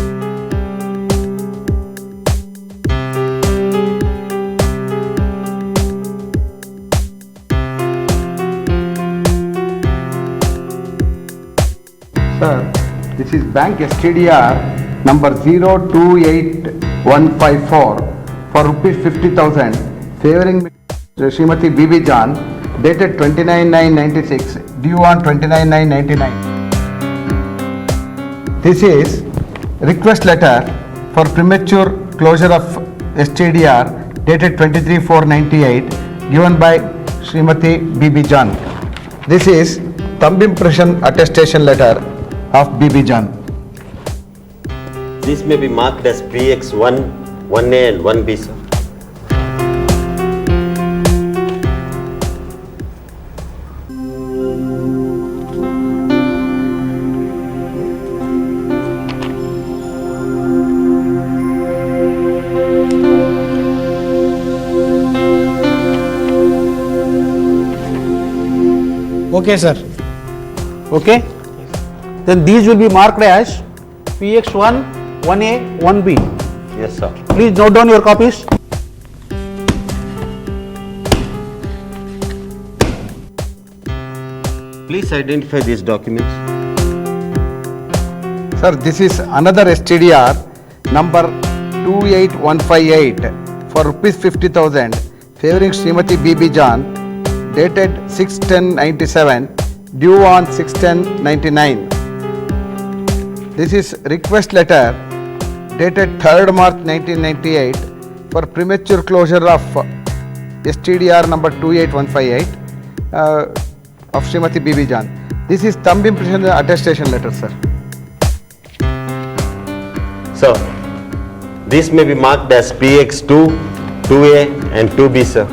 Sir, this is bank STDR number 028154 for rupees 50,000 favoring Srimati BB John dated 29/9/96 due on 29/9/99. This is request letter for premature closure of STDR dated 23/4/98 given by Srimati BB John. This is thumb impression attestation letter of BB John. These may be marked as PX1, 1A and 1B, sir. Okay, sir. Okay? Then these will be marked as PX1, 1A, 1B. Yes, sir. Please note down your copies. Please identify these documents. Sir, this is another STDR number 28158 for rupees 50,000 favoring Srimati BB John dated 6/10/97 due on 6/10/99. This is request letter dated 3rd March 1998 for premature closure of STDR number 28158 of Srimati BB John. This is thumb impression attestation letter, sir. Sir, these may be marked as PX2, 2A and 2B, sir.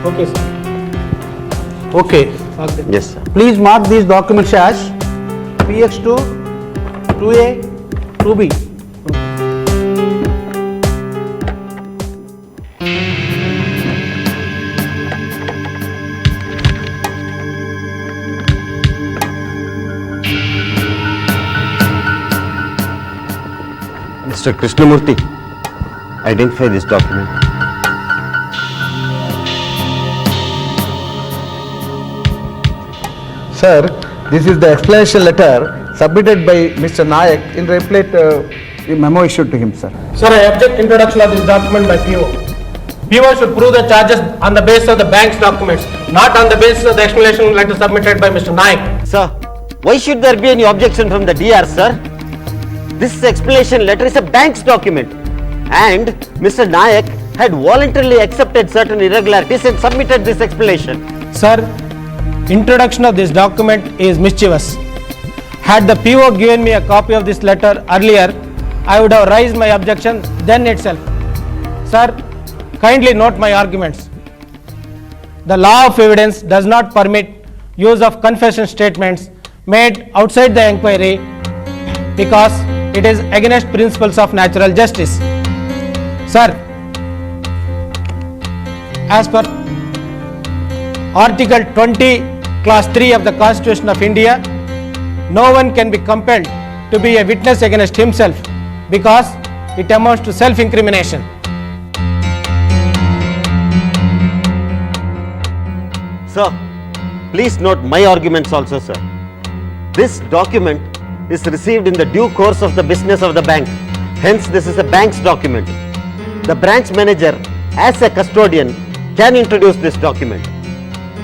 Okay, sir. Okay. Yes, sir. Please mark these documents as PX2, 2A, 2B. Mr. Krishnamurthy, identify this document. Sir, this is the explanation letter submitted by Mr. Nayak in reply to the memo issued to him, sir. Sir, I object introduction of this document by PO. PO should prove the charges on the basis of the bank's documents, not on the basis of the explanation letter submitted by Mr. Naik. Sir, why should there be any objection from the DR, sir? This explanation letter is a bank's document and Mr. Nayak had voluntarily accepted certain irregularities and submitted this explanation. Sir, introduction of this document is mischievous. Had the PO given me a copy of this letter earlier, I would have raised my objection then itself. Sir, kindly note my arguments. The law of evidence does not permit use of confession statements made outside the inquiry because it is against principles of natural justice. Sir, as per Article 20, Class 3 of the Constitution of India, no one can be compelled to be a witness against himself because it amounts to self-incrimination. Sir, please note my arguments also, sir. This document is received in the due course of the business of the bank. Hence, this is a bank's document. The branch manager, as a custodian, can introduce this document.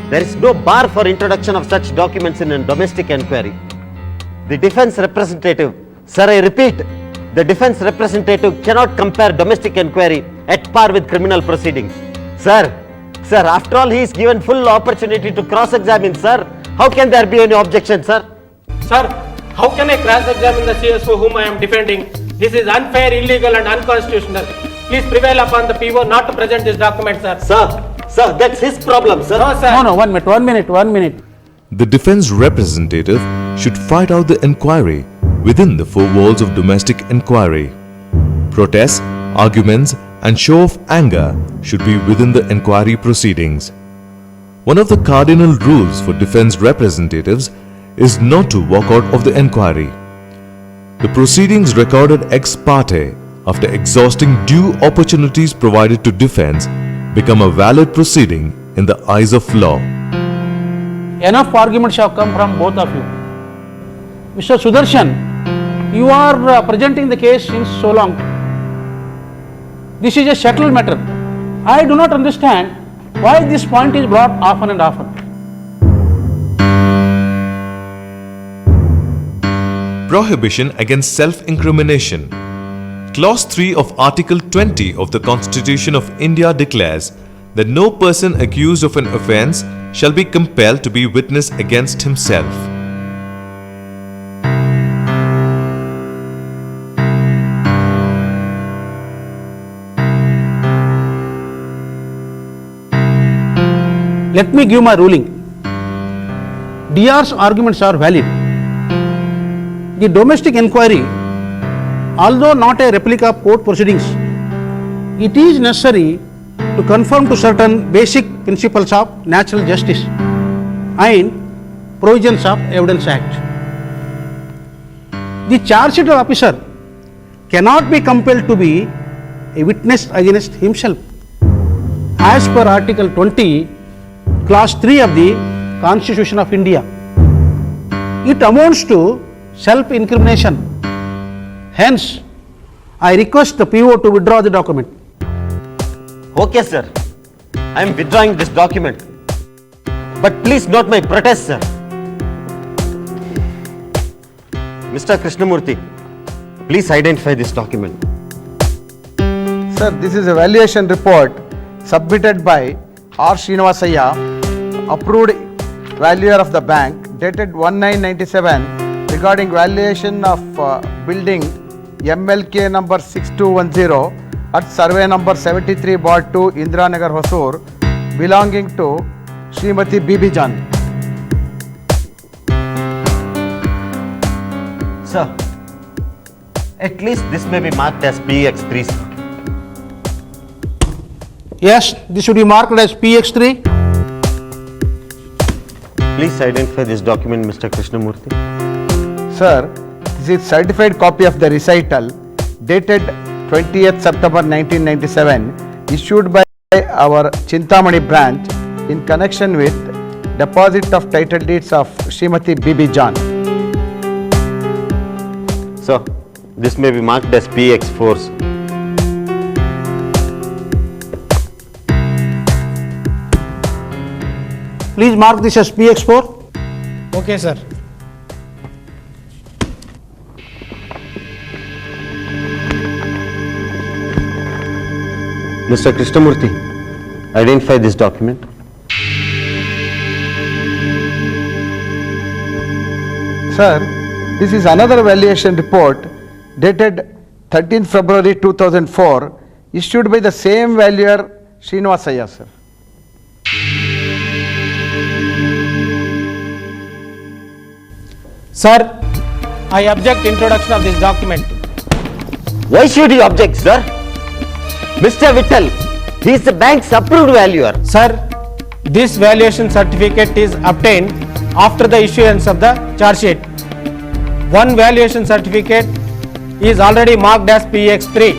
There is no bar for introduction of such documents in a domestic inquiry. The defense representative, sir, I repeat, the defense representative cannot compare domestic inquiry at par with criminal proceedings. Sir, after all, he is given full opportunity to cross-examine, sir. How can there be any objection, sir? Sir, how can I cross-examine the CSO whom I am defending? This is unfair, illegal and unconstitutional. Please prevail upon the PO not to present this document, sir. Sir, that's his problem, sir. No, sir. No, 1 minute. The defense representative should fight out the inquiry within the four walls of domestic inquiry. Protests, arguments and show of anger should be within the inquiry proceedings. One of the cardinal rules for defense representatives is not to walk out of the inquiry. The proceedings recorded ex parte after exhausting due opportunities provided to defense become a valid proceeding in the eyes of law. Enough arguments have come from both of you. Mr. Sudarshan, you are presenting the case since so long. This is a settled matter. I do not understand why this point is brought often and often. Prohibition against self-incrimination. Clause 3 of Article 20 of the Constitution of India declares that no person accused of an offence shall be compelled to be witness against himself. Let me give my ruling. DR's arguments are valid. The domestic inquiry, although not a replica of court proceedings, it is necessary to conform to certain basic principles of natural justice and provisions of Evidence Act. The charge sheet officer cannot be compelled to be a witness against himself as per Article 20, Clause 3 of the Constitution of India. It amounts to self-incrimination. Hence, I request the PO to withdraw the document. Okay, sir. I am withdrawing this document. But please note my protest, sir. Mr. Krishnamurthy, please identify this document. Sir, this is a valuation report submitted by R. Srinivasaya, approved valuer of the bank, dated 1997, regarding valuation of building MLK number 6210 at survey number 73/2 Indira Nagar, Hosur, belonging to Srimati BB Jan. Sir, at least this may be marked as PX3, sir. Yes, this should be marked as PX3. Please identify this document, Mr. Krishnamurthy. Sir, this is certified copy of the recital dated 20th September 1997, issued by our Chintamani branch in connection with deposit of title deeds of Srimati BB Jan. Sir, this may be marked as PX4, sir. Please mark this as PX4. Okay, sir. Mr. Krishnamurthy, identify this document. Sir, this is another valuation report dated 13th February 2004, issued by the same valuer Srinivasaya, sir. Sir, I object introduction of this document. Why should you object, sir? Mr. Vittal, he is the bank's approved valuer. Sir, this valuation certificate is obtained after the issuance of the charge sheet. One valuation certificate is already marked as PX3.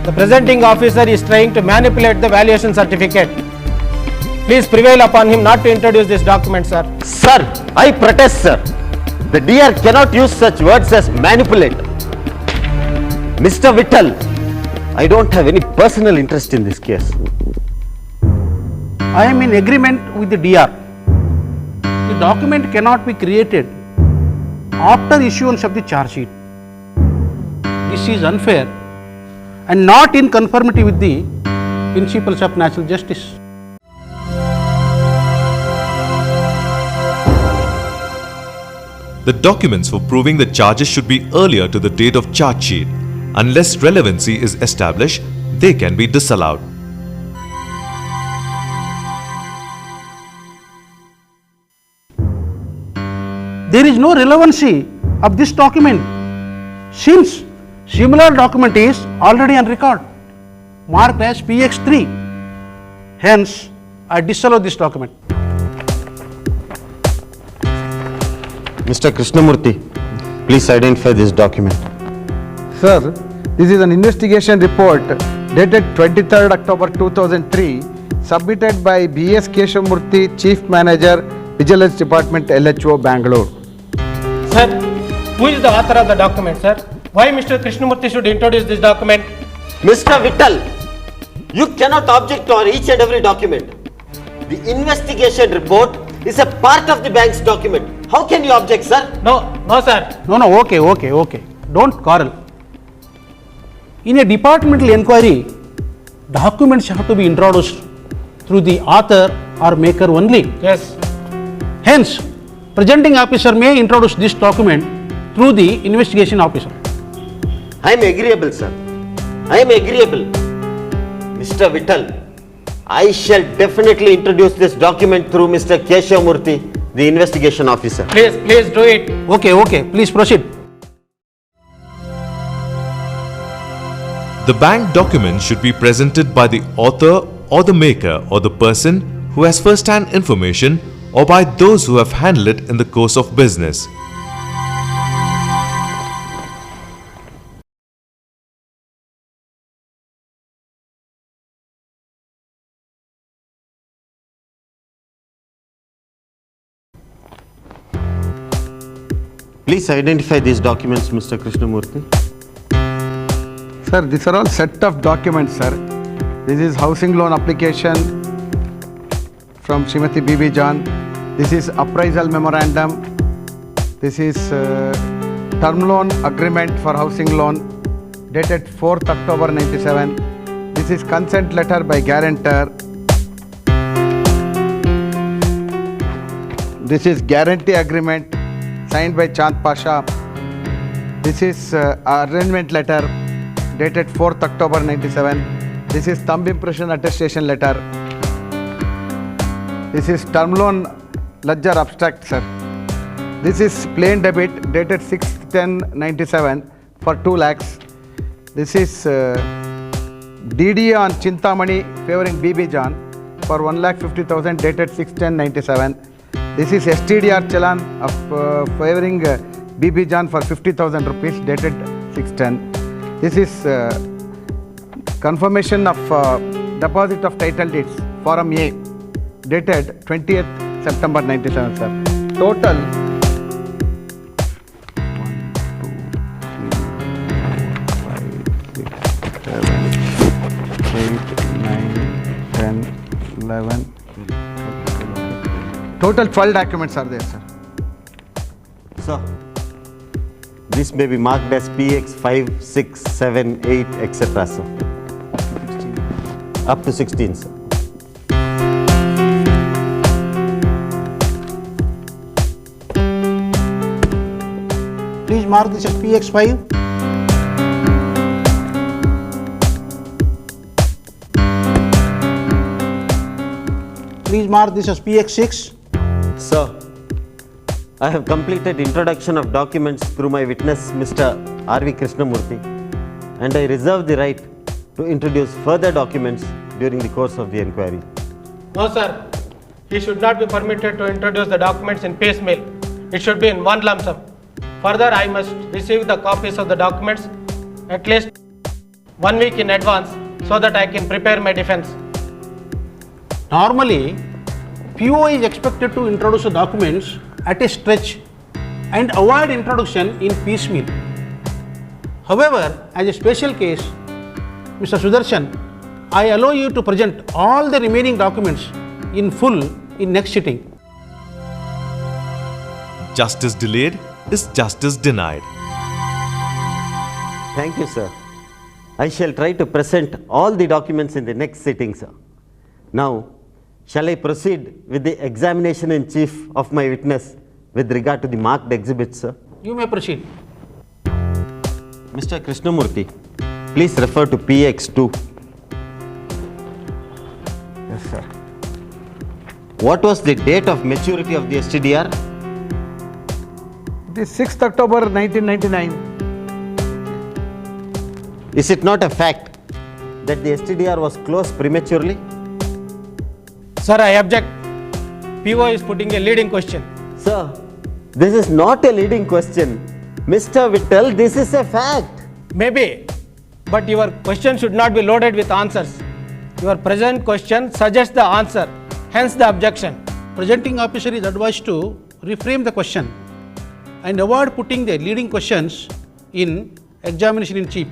The presenting officer is trying to manipulate the valuation certificate. Please prevail upon him not to introduce this document, sir. Sir, I protest, sir. The DR cannot use such words as manipulate. Mr. Vittal, I don't have any personal interest in this case. I am in agreement with the DR. The document cannot be created after issuance of the charge sheet. This is unfair and not in conformity with the principles of natural justice. The documents for proving the charges should be earlier to the date of charge sheet. Unless relevancy is established, they can be disallowed. There is no relevancy of this document since similar document is already on record marked as PX3. Hence, I disallow this document. Mr. Krishnamurthy, please identify this document. Sir, this is an investigation report dated 23rd October 2003, submitted by B.S. Keshavamurthy, Chief Manager, Vigilance Department, LHO, Bangalore. Sir, who is the author of the document, sir? Why Mr. Krishnamurthy should introduce this document? Mr. Vittal, you cannot object to each and every document. The investigation report is a part of the bank's document. How can you object, sir? No, sir. No, okay. Don't quarrel. In a departmental inquiry, documents have to be introduced through the author or maker only. Yes. Hence, presenting officer may introduce this document through the investigation officer. I am agreeable, sir. I am agreeable. Mr. Vittal, I shall definitely introduce this document through Mr. Keshavamurthy, the investigation officer. Please do it. Okay, please proceed. The bank document should be presented by the author or the maker or the person who has first-hand information or by those who have handled it in the course of business. Please identify these documents, Mr. Krishnamurthy. Sir, these are all set of documents, sir. This is housing loan application from Srimati BB John. This is appraisal memorandum. This is term loan agreement for housing loan dated 4th October 97. This is consent letter by guarantor. This is guarantee agreement signed by Chand Pasha. This is arrangement letter dated 4th October 97. This is thumb impression attestation letter. This is term loan ledger abstract, sir. This is plain debit dated 6/10/97 for 2 lakhs. This is DD on Chintamani favoring BB John for 1,50,000 dated 6/10/97. This is STDR challan of favoring BB John for 50,000 rupees dated 6/10. This is confirmation of deposit of title deeds, Form A, dated 20th September 97, sir. Total 11. Total 12 documents are there, sir. Sir, this may be marked as PX 5, 6, 7, 8, etc., sir. Up to 16, sir. Please mark this as PX5. Please mark this as PX6. Sir, I have completed introduction of documents through my witness, Mr. R.V. Krishnamurthy, and I reserve the right to introduce further documents during the course of the inquiry. No, sir. He should not be permitted to introduce the documents in piecemeal. It should be in one lump sum. Further, I must receive the copies of the documents at least 1 week in advance so that I can prepare my defense. Normally, PO is expected to introduce the documents at a stretch and avoid introduction in piecemeal. However, as a special case, Mr. Sudarshan, I allow you to present all the remaining documents in full in next sitting. Justice delayed is justice denied. Thank you, sir. I shall try to present all the documents in the next sitting, sir. Now, shall I proceed with the examination in chief of my witness, with regard to the marked exhibits, sir. You may proceed. Mr. Krishnamurthy, please refer to PX2. Yes, sir. What was the date of maturity of the STDR? The 6th October 1999. Is it not a fact that the STDR was closed prematurely? Sir, I object. PO is putting a leading question. Sir, this is not a leading question. Mr. Vittal, this is a fact. Maybe, but your question should not be loaded with answers. Your present question suggests the answer, hence the objection. Presenting officer is advised to reframe the question and avoid putting the leading questions in examination in chief.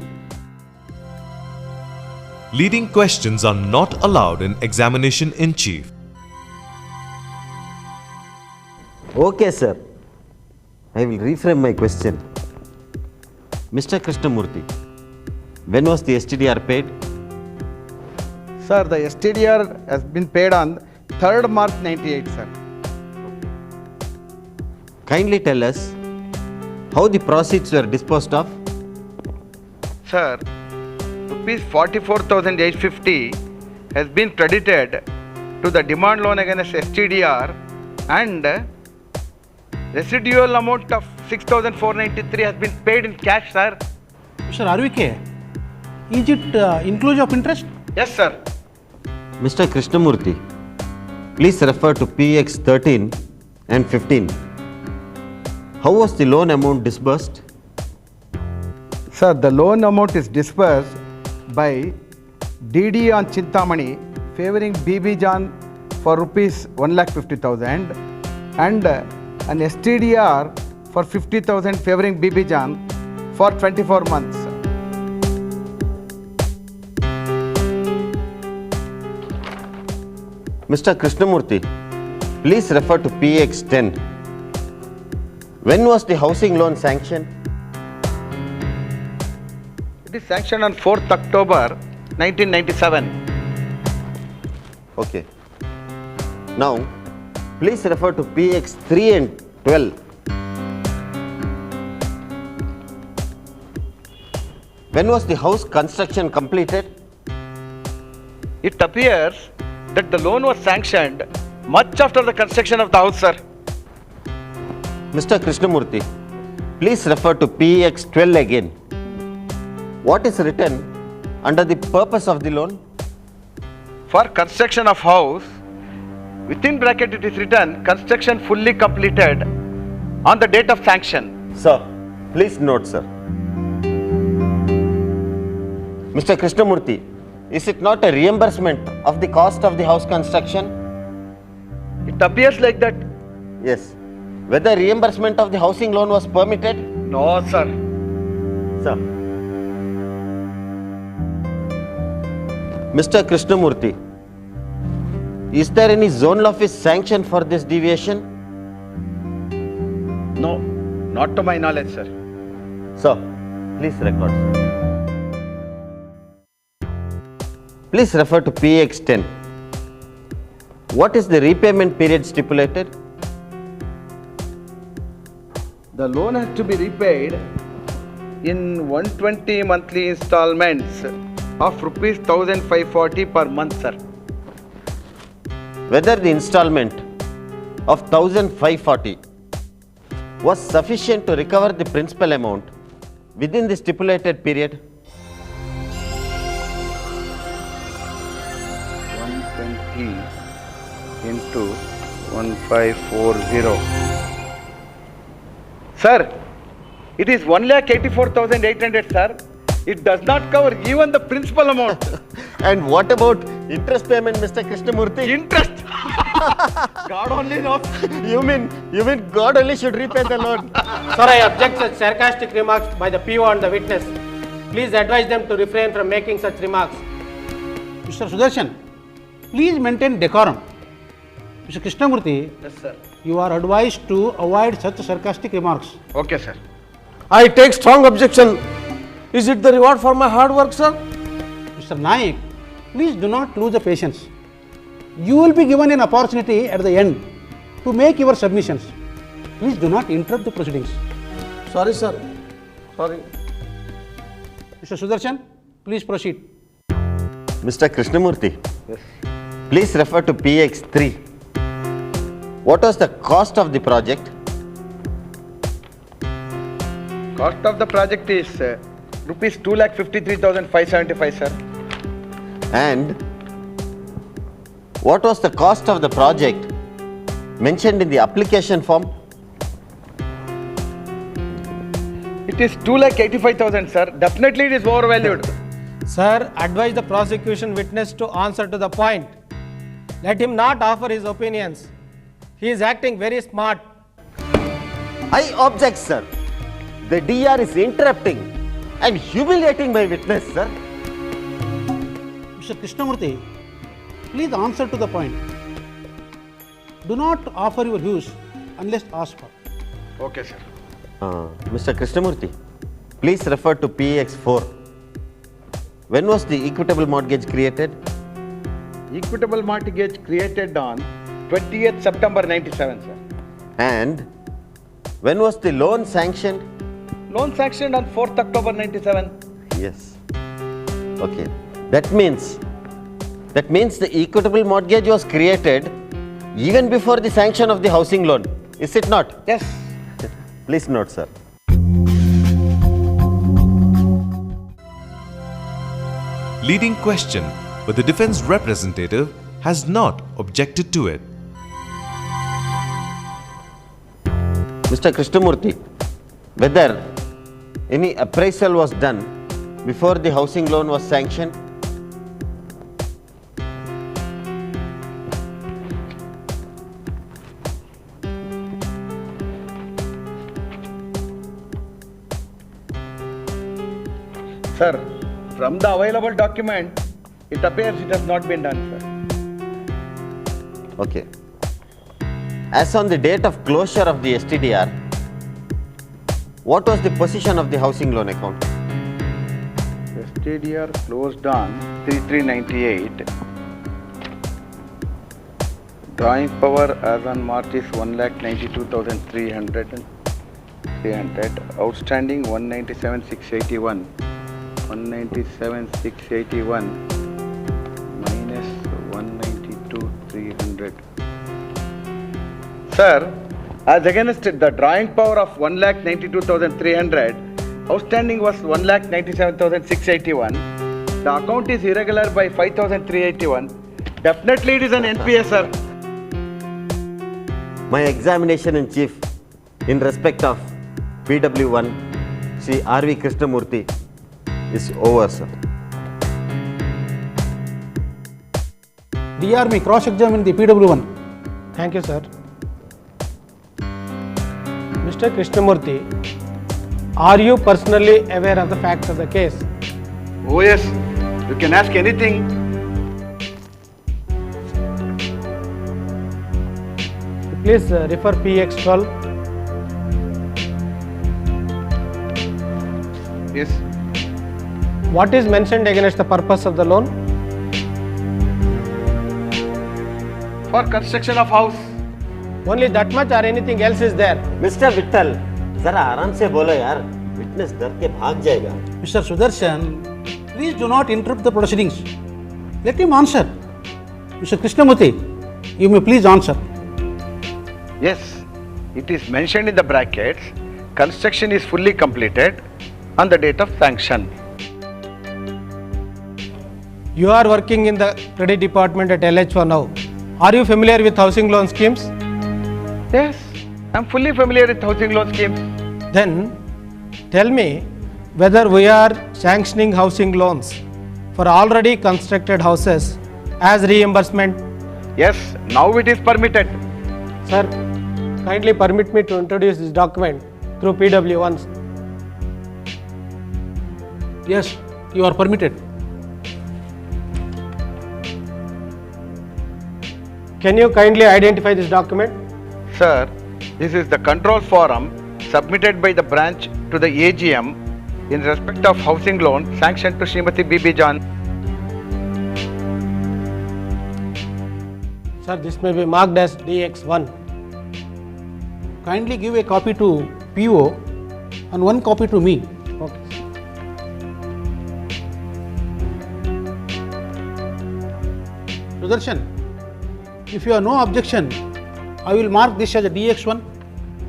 Leading questions are not allowed in examination in chief. Okay, sir. I will reframe my question. Mr. Krishnamurthy, when was the STDR paid? Sir, the STDR has been paid on 3rd March 98, sir. Kindly tell us how the proceeds were disposed of. Sir, rupees 44,850 has been credited to the demand loan against STDR and residual amount of 6,493 has been paid in cash, sir. Mr. RVK, is it inclusive of interest? Yes, sir. Mr. Krishnamurthy, please refer to PX 13 and 15. How was the loan amount disbursed? Sir, the loan amount is disbursed by DD on Chintamani favoring BB John for rupees 1,50,000 and an STDR for 50,000 favoring BB John for 24 months. Mr. Krishnamurthy, please refer to PX 10. When was the housing loan sanctioned? It is sanctioned on 4th October 1997. Okay. Now, please refer to PX 3 and 12. When was the house construction completed? It appears that the loan was sanctioned much after the construction of the house, sir. Mr. Krishnamurthy, please refer to PX 12 again. What is written under the purpose of the loan? For construction of house, within bracket it is written construction fully completed on the date of sanction. Sir, please note, sir. Mr. Krishnamurthy, is it not a reimbursement of the cost of the house construction? It appears like that. Yes. Whether reimbursement of the housing loan was permitted? No, sir. Sir. Mr. Krishnamurthy, is there any zonal office sanction for this deviation? No, not to my knowledge, sir. Sir, please record, sir. Please refer to PX 10. What is the repayment period stipulated? The loan has to be repaid in 120 monthly installments of rupees 1,540 per month, sir. Whether the installment of 1,540 was sufficient to recover the principal amount within the stipulated period? 120 into 1540. Sir, it is 1,84,800, sir. It does not cover even the principal amount. And what about interest payment, Mr. Krishnamurthy? Interest? God only knows. You mean God only should repay the loan? Sir, I object such sarcastic remarks by the PO and the witness. Please advise them to refrain from making such remarks. Mr. Sudarshan, please maintain decorum. Mr. Krishnamurthy, Yes, sir. you are advised to avoid such sarcastic remarks. Okay, sir. I take strong objection. Is it the reward for my hard work, sir? Mr. Naik, please do not lose the patience. You will be given an opportunity at the end to make your submissions. Please do not interrupt the proceedings. Sorry, sir. Sorry. Mr. Sudarshan, please proceed. Mr. Krishnamurthy, please refer to PX3. What was the cost of the project? Cost of the project is rupees 2,53,575, sir. And what was the cost of the project mentioned in the application form? It is 2,85,000, sir. Definitely it is overvalued. Sir, advise the prosecution witness to answer to the point. Let him not offer his opinions. He is acting very smart. I object, sir. The DR is interrupting and humiliating my witness, sir. Mr. Krishnamurthy, please answer to the point. Do not offer your views unless asked for. Okay, sir. Mr. Krishnamurthy, please refer to PX4. When was the equitable mortgage created? Equitable mortgage created on 20th September 97, sir. And when was the loan sanctioned? Loan sanctioned on 4th October 97. Yes. Okay. That means the equitable mortgage was created even before the sanction of the housing loan. Is it not? Yes. Please note, sir. Leading question, but the defense representative has not objected to it. Mr. Krishnamurthy, whether any appraisal was done before the housing loan was sanctioned? Sir, from the available document, it appears it has not been done, sir. Okay. As on the date of closure of the STDR, what was the position of the housing loan account? STDR closed on 3398. Drawing power as on March is 1,92,300. Outstanding 197,681. 197,681 minus 192,300. Sir, as against the drawing power of 1,92,300, outstanding was 1,97,681. The account is irregular by 5,381. Definitely it is an NPA, sir. My examination in chief in respect of PW1, Sri R.V. Krishnamurthy, is over, sir. DR may cross-examine the PW1. Thank you, sir. Mr. Krishnamurthy, are you personally aware of the facts of the case? Oh yes, you can ask anything. Please refer PX12. Yes. What is mentioned against the purpose of the loan? For construction of house. Only that much or anything else is there? Mr. Vittal, जरा आराम से बोलो यार, witness डर के भाग जाएगा. Mr. Sudarshan, please do not interrupt the proceedings. Let him answer. Mr. Krishnamurthy, you may please answer. Yes, it is mentioned in the brackets. Construction is fully completed on the date of sanction. You are working in the credit department at LH4 now. Are you familiar with housing loan schemes? Yes, I am fully familiar with housing loan schemes. Then tell me whether we are sanctioning housing loans for already constructed houses as reimbursement. Yes, now it is permitted. Sir, kindly permit me to introduce this document through PW1. Yes, you are permitted. Can you kindly identify this document? Sir, this is the control forum submitted by the branch to the AGM in respect of housing loan sanctioned to Srimati B.B. John. Sir, this may be marked as DX1. kindly give a copy to PO and one copy to me. Okay. Sudarshan, if you have no objection, I will mark this as a DX1.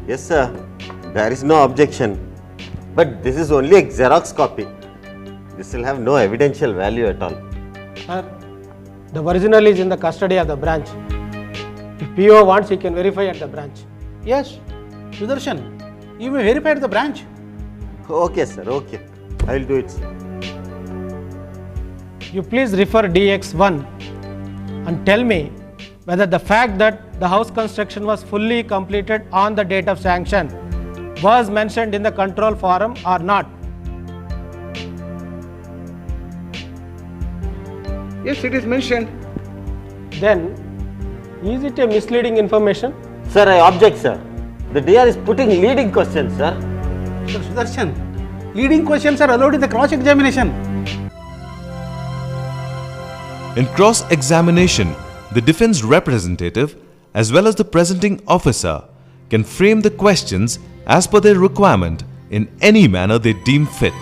Yes, sir. There is no objection. But this is only a Xerox copy. This will have no evidential value at all. Sir, the original is in the custody of the branch. If PO wants, he can verify at the branch. Yes, Sudarshan, you may verify at the branch. Okay, sir. Okay. I will do it, sir. You please refer DX1 and tell me whether the fact that the house construction was fully completed on the date of sanction was mentioned in the control form or not. Yes, it is mentioned. Then, is it a misleading information? Sir, I object, sir. The DR is putting leading questions, sir. Sir Sudarshan, leading questions are allowed in the cross-examination. In cross-examination, the defense representative as well as the presenting officer can frame the questions as per their requirement in any manner they deem fit.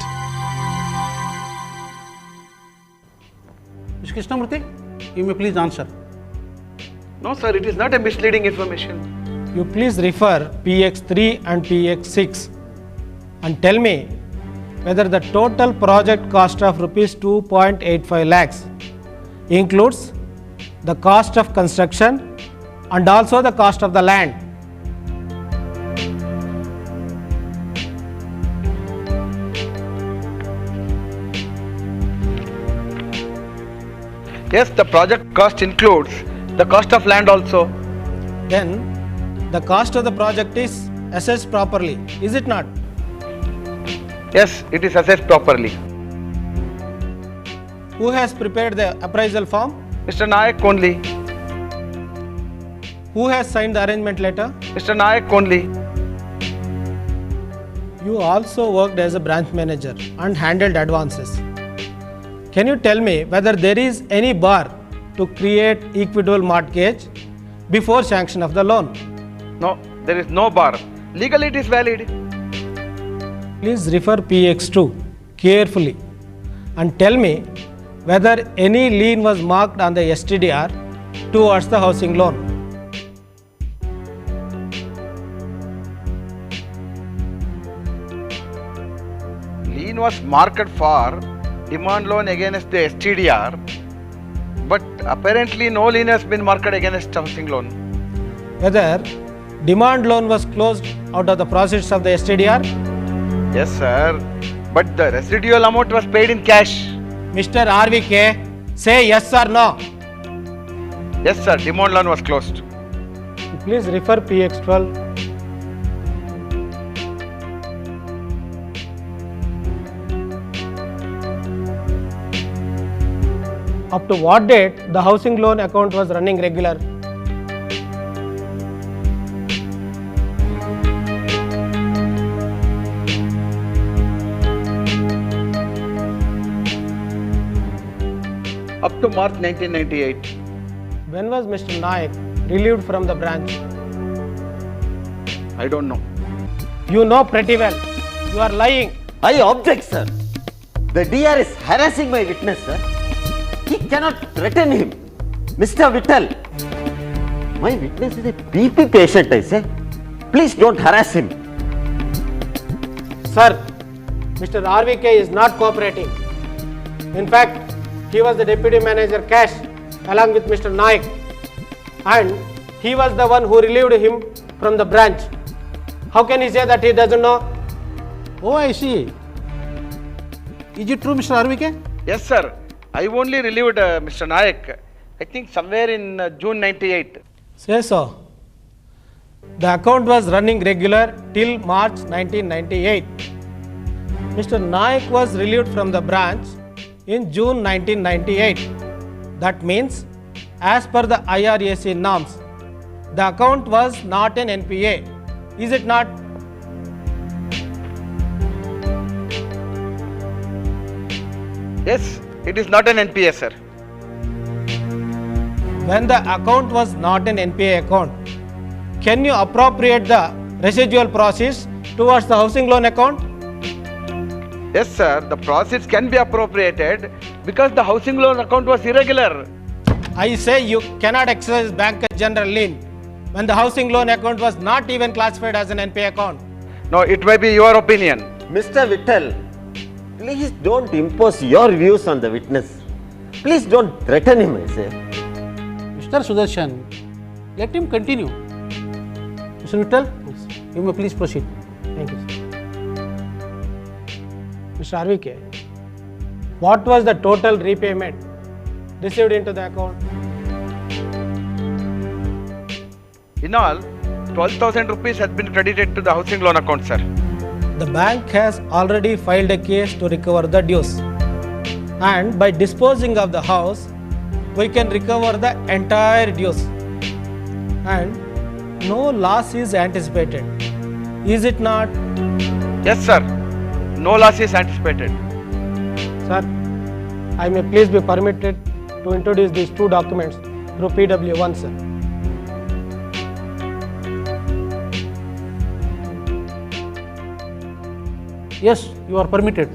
Mr. Krishnamurthy, you may please answer. No, sir, it is not a misleading information. You please refer PX3 and PX6 and tell me whether the total project cost of rupees 2.85 lakhs includes the cost of construction and also the cost of the land. Yes, the project cost includes the cost of land also. Then the cost of the project is assessed properly, is it not? Yes, it is assessed properly. Who has prepared the appraisal form? Mr. Nayak only. Who has signed the arrangement letter? Mr. Nayak only. You also worked as a branch manager and handled advances. Can you tell me whether there is any bar to create equitable mortgage before sanction of the loan? No, there is no bar. Legally it is valid. Please refer PX2 carefully and tell me whether any lien was marked on the STDR towards the housing loan. Lien was marked for demand loan against the STDR, but apparently no lien has been marked against housing loan. Whether demand loan was closed out of the proceeds of the STDR? Yes, sir, but the residual amount was paid in cash. Mr. RVK, say yes or no. Yes, sir, demand loan was closed. Please refer PX12. Up to what date the housing loan account was running regular? Up to March 1998. When was Mr. Nayak relieved from the branch? I don't know. You know pretty well. You are lying. I object, sir. The DR is harassing my witness, sir. He cannot threaten him. Mr. Vittal, my witness is a BP patient, I say. Please don't harass him. Sir, Mr. RVK is not cooperating. In fact, he was the deputy manager cash along with Mr. Nayak, and he was the one who relieved him from the branch. How can he say that he doesn't know? Oh, I see. Is it true, Mr. RVK? Yes, sir. I only relieved Mr. Nayak, I think somewhere in June 98. Say so. The account was running regular till March 1998. Mr. Nayak was relieved from the branch in June 1998. That means, as per the IRAC norms, the account was not an NPA. Is it not? Yes, it is not an NPA, sir. When the account was not an NPA account, can you appropriate the residual proceeds towards the housing loan account? Yes, sir, the proceeds can be appropriated because the housing loan account was irregular. I say you cannot exercise bank general lien when the housing loan account was not even classified as an NPA account. No, it may be your opinion. Mr. Vittal, please don't impose your views on the witness. Please don't threaten him, I say. Mr. Sudarshan, let him continue. Mr. Vittal, you may please proceed. Thank you, sir. Mr. RVK, what was the total repayment received into the account? In all, 12,000 rupees has been credited to the housing loan account, sir. The bank has already filed a case to recover the dues, and by disposing of the house, we can recover the entire dues, and no loss is anticipated. Is it not? Yes, sir. No loss is anticipated. Sir, I may please be permitted to introduce these two documents through PW1, sir. Yes, you are permitted.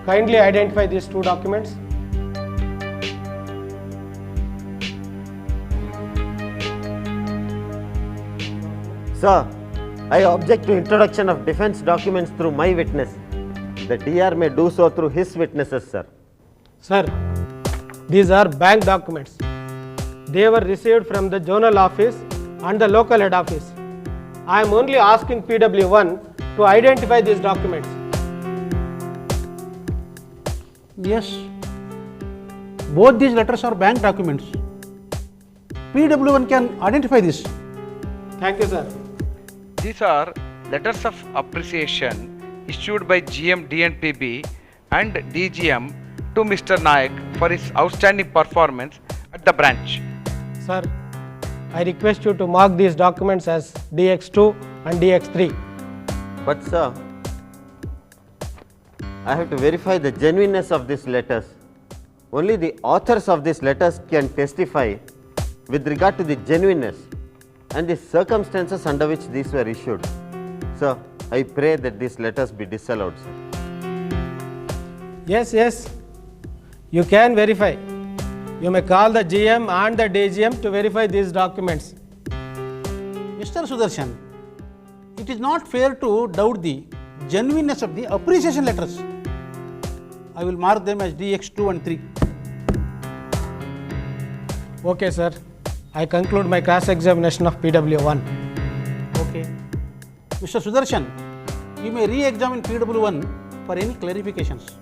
Kindly identify these two documents. Sir, I object to introduction of defense documents through my witness. The DR may do so through his witnesses, sir. Sir, these are bank documents. They were received from the zonal office and the local head office. I am only asking PW1 to identify these documents. Yes, both these letters are bank documents. PW1 can identify this. Thank you, sir. These are letters of appreciation issued by GM DNPB and DGM to Mr. Nayak for his outstanding performance at the branch. Sir, I request you to mark these documents as DX2 and DX3. But sir, I have to verify the genuineness of these letters. Only the authors of these letters can testify with regard to the genuineness and the circumstances under which these were issued. Sir, I pray that these letters be disallowed, sir. Yes, you can verify. You may call the GM and the DGM to verify these documents. Mr. Sudarshan, it is not fair to doubt the genuineness of the appreciation letters. I will mark them as DX2 and 3. Okay, sir. I conclude my cross-examination of PW1. Okay. Mr. Sudarshan, you may re-examine PW1 for any clarifications.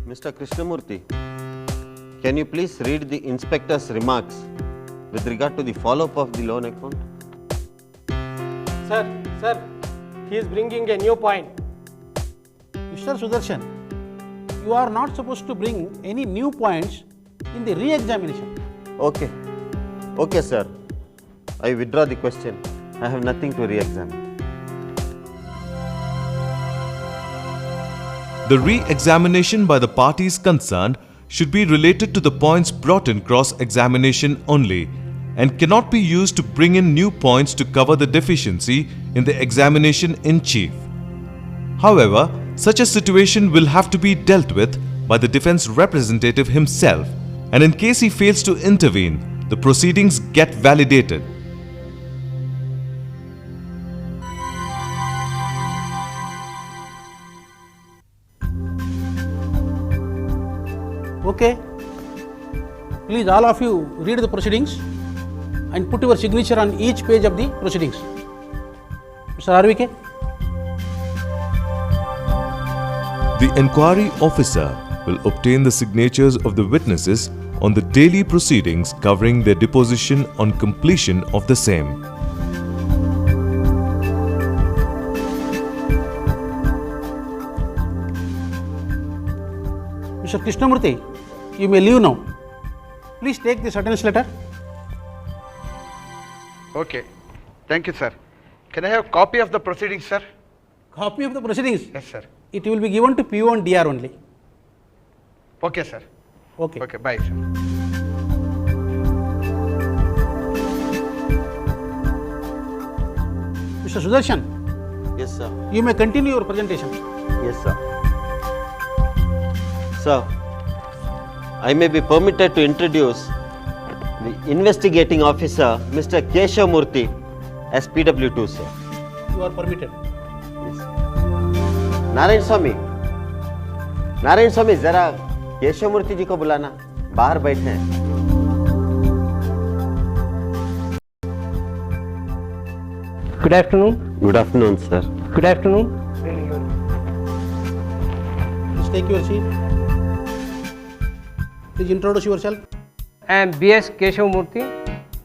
Mr. Krishnamurthy, can you please read the inspector's remarks with regard to the follow-up of the loan account? Sir, he is bringing a new point. Mr. Sudarshan, you are not supposed to bring any new points in the re-examination. Okay, sir. I withdraw the question. I have nothing to re-examine. The re-examination by the parties concerned should be related to the points brought in cross-examination only and cannot be used to bring in new points to cover the deficiency in the examination in chief. However, such a situation will have to be dealt with by the defense representative himself, and in case he fails to intervene, the proceedings get validated. Okay. Please, all of you read the proceedings and put your signature on each page of the proceedings. Mr. RVK. The Enquiry officer will obtain the signatures of the witnesses on the daily proceedings covering their deposition on completion of the same. Mr. Krishnamurthy, you may leave now. Please take this attendance letter. Okay. Thank you, sir. Can I have a copy of the proceedings, sir? Copy of the proceedings? Yes, sir. It will be given to PO and DR only. Okay, sir. Okay. Okay, bye, sir. Mr. Sudarshan, Yes, sir. you may continue your presentation. Yes, sir. Sir, I may be permitted to introduce the investigating officer, Mr. Keshav Murthy, as PW2, sir. You are permitted. Narayan Swamy जरा केशव मूर्ति जी को बुलाना, बाहर बैठे हैं. Good afternoon. Good afternoon, sir. Good afternoon. Please take your seat. Please introduce yourself. I am B.S. Keshav Murthy,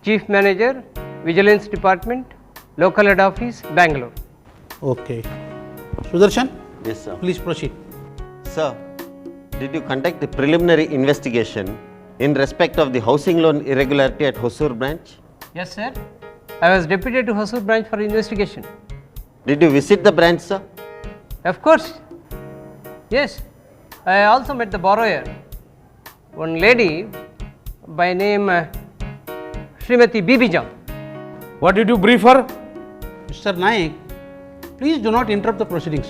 Chief Manager, Vigilance Department, Local Head Office, Bangalore. Okay. Sudarshan, Yes, sir. please proceed. Sir, did you conduct the preliminary investigation in respect of the housing loan irregularity at Hosur branch? Yes, sir. I was deputed to Hosur branch for investigation. Did you visit the branch, sir? Of course. Yes. I also met the borrower, one lady by name Srimati Bibijan. What did you brief her? Mr. Naik, please do not interrupt the proceedings.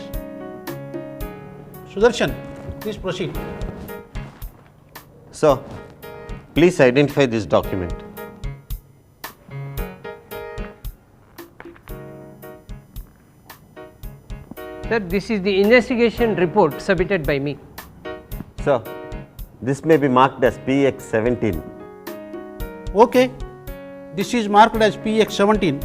Sudarshan, please proceed. Sir, please identify this document. Sir, this is the investigation report submitted by me. Sir, this may be marked as PX 17. Okay. This is marked as PX 17.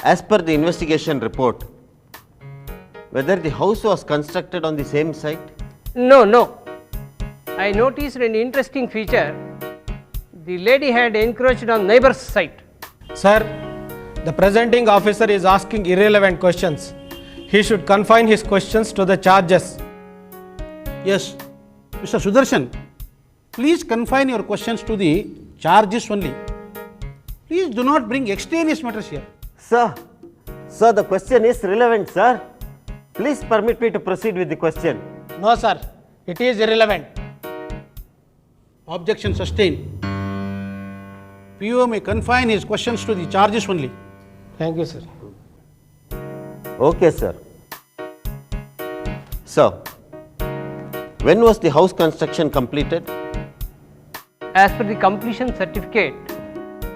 As per the investigation report, whether the house was constructed on the same site? No. I noticed an interesting feature. The lady had encroached on neighbor's site. Sir, the presenting officer is asking irrelevant questions. He should confine his questions to the charges. Yes. Mr. Sudarshan, please confine your questions to the charges only. Please do not bring extraneous matters here. Sir, the question is relevant, sir. Please permit me to proceed with the question. No, sir. It is irrelevant. Objection sustained. PO may confine his questions to the charges only. Thank you, sir. Okay, sir. Sir, when was the house construction completed? As per the completion certificate,